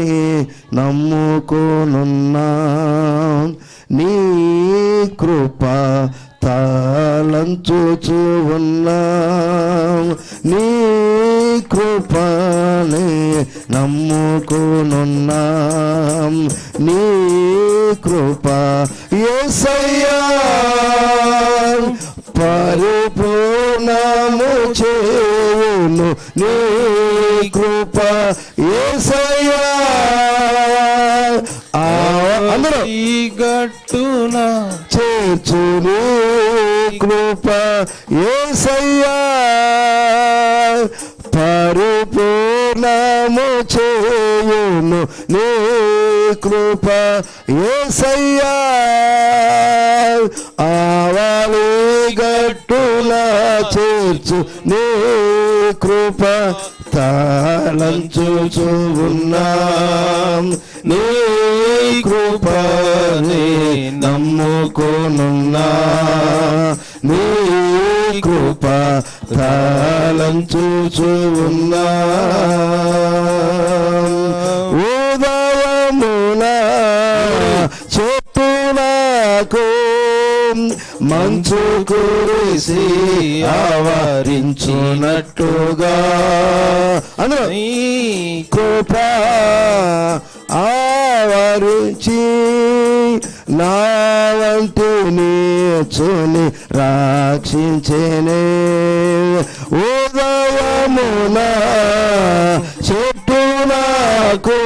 నమ్ముకోనున్నా, నీ కృప తాళంచు ఉన్నా, నీ కృపనే నమ్ముకోనున్నా, నీ కృప యేసయ్యా పరిపూర్ణము చేయును, నీ కృప యేసయ్యా. అందరూ గట్టున చేర్చు నీ కృప యేసయ్యా, పరిపూర్ణము చేయును, నీ కృప యేసయ్యా. ఆవాలి గట్టున చేర్చు నీ కృప తాళంచు ఉన్నాం, నీ కృపని నమ్ముకోనున్నా, నీ కృప తాళంచు ఉన్నా. ఉదయమున చెట్టునకు మంచు కురిసి ఆవరించునట్టుగా అందులో నీ కృప ఆవరించి నా వంటి నీచుని రక్షించేనే. ఉదయమున చెట్టునకు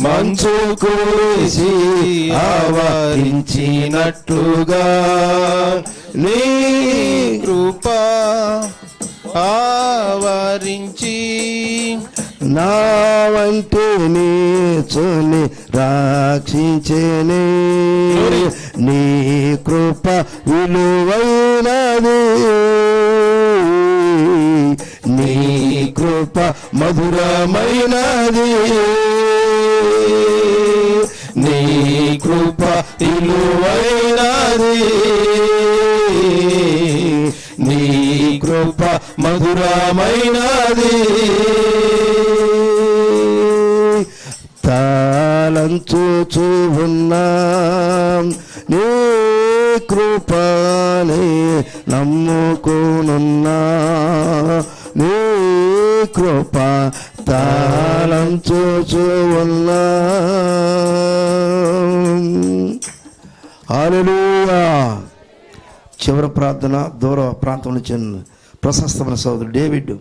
మంచు కురిసి ఆవరించినట్టుగా నీ కృప ఆవరించి నా వంటి నీచుని రక్షించేనే. నీ కృప విలువైనది, నీ కృప మధురమైనది, నీ కృప విలువైనది, నీ కృప మధురమైనది. తాళంచు ఉన్నాం, నీ కృపని నమ్ముకోనున్నా, నీ కృప తాళంచు ఉన్నాం. హల్లెలూయా. చివరి ప్రార్థన దూర ప్రాంతం నుంచి ప్రశస్తమైన సోదరుడు డేవిడ్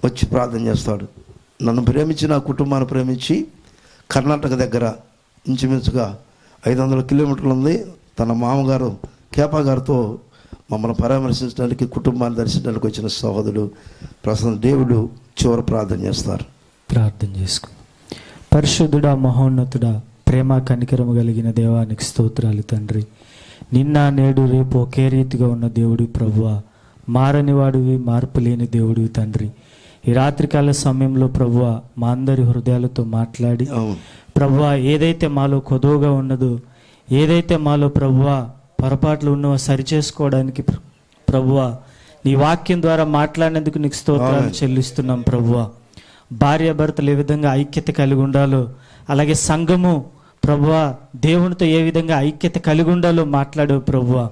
వచ్చి ప్రార్థన చేస్తాడు. నన్ను ప్రేమించి, నా కుటుంబాన్ని ప్రేమించి, కర్ణాటక దగ్గర ఇంచుమించుగా 500 కిలోమీటర్లు ఉంది. తన మామగారు కేపా గారితో మమ్మల్ని పరామర్శించడానికి, కుటుంబాన్ని దర్శించడానికి వచ్చిన సహోదరుడు ప్రసన్న దేవుడు చివరి ప్రార్థన చేస్తారు. ప్రార్థన చేసుకో. పరిశుద్ధుడా, మహోన్నతుడా, ప్రేమ కనికరము కలిగిన దేవానికి స్తోత్రాలు తండ్రి. నిన్న నేడు రేపు ఒకే రీతిగా ఉన్న దేవుడు ప్రభువా, మారని వాడివి, మార్పు లేని దేవుడివి తండ్రి. ఈ రాత్రికాల సమయంలో ప్రభువా మా అందరి హృదయాలతో మాట్లాడి ప్రభువా, ఏదైతే మాలో కొదువుగా ఉన్నదో, ఏదైతే మాలో ప్రభువా పొరపాట్లు ఉన్నవో సరిచేసుకోవడానికి ప్రభువా నీ వాక్యం ద్వారా మాట్లాడినందుకు నీకు స్తోత్రాలు చెల్లిస్తున్నాం ప్రభువా. భార్యాభర్తలు ఏ విధంగా ఐక్యత కలిగి ఉండాలో, అలాగే సంఘము ప్రభువా దేవునితో ఏ విధంగా ఐక్యత కలిగి ఉండాలో మాట్లాడావు ప్రభువా.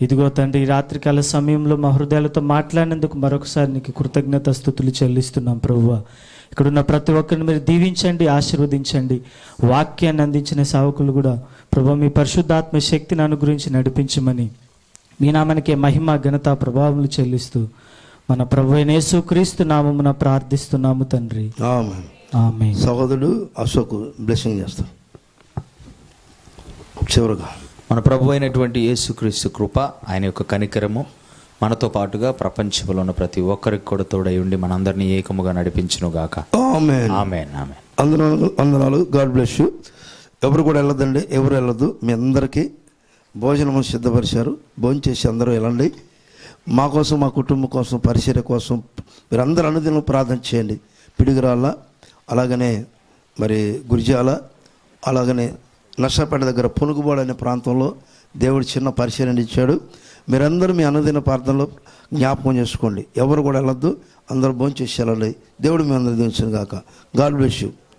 ఇదిగో తండ్రి, ఈ రాత్రికాల సమయంలో మా హృదయాలతో మాట్లాడినందుకు మరొకసారి నీకు కృతజ్ఞత స్తుతులు చెల్లిస్తున్నాం ప్రభువా. ఇక్కడున్న ప్రతి ఒక్కరిని మీరు దీవించండి, ఆశీర్వదించండి. వాక్యాన్ని అందించిన సేవకులు కూడా ప్రభువా మీ పరిశుద్ధాత్మ శక్తిని అనుగ్రహించి నడిపించమని మీ నామానికి మహిమ, ఘనత, ప్రభావములు చెల్లిస్తూ మన ప్రభువైన యేసుక్రీస్తు నామమున ప్రార్థిస్తున్నాము తండ్రి. ఆమేన్. ఆమేన్. సహోదరుడు అశోక్ బ్లెస్సింగ్ చేస్తాం. చివరగా మన ప్రభు అయినటువంటి యేసుక్రీస్తు కృప, ఆయన యొక్క కనికరము మనతో పాటుగా ప్రపంచంలో ఉన్న ప్రతి ఒక్కరికి కూడా తోడై ఉండి మనందరినీ ఏకముగా నడిపించును గాక. ఆమేన్. ఆమేన్. ఆమేన్. వందనాలు. God bless you. ఎవరు కూడా వెళ్ళొద్దండి, ఎవరు వెళ్ళొద్దు. మీ అందరికీ భోజనము సిద్ధపరిచారు, భోజనం చేసి అందరూ వెళ్ళండి. మా కోసం, మా కుటుంబం కోసం, పరిచర్య కోసం మీరందరూ అనుదినం ప్రార్థన చేయండి. పిడుగురాళ్ళ, అలాగనే మరి గురిజాల, అలాగనే నర్సాపేట దగ్గర పునుగుబాడు అనే ప్రాంతంలో దేవుడు చిన్న పరిచర్యను ఇచ్చాడు. మీరందరూ మీ అనుదిన ప్రార్థనలో జ్ఞాపకం చేసుకోండి. ఎవరు కూడా వెళ్ళొద్దు, అందరూ భోజనం చేసి వెళ్ళండి. దేవుడు మీ అందరూ దీవించును గాక. God bless you.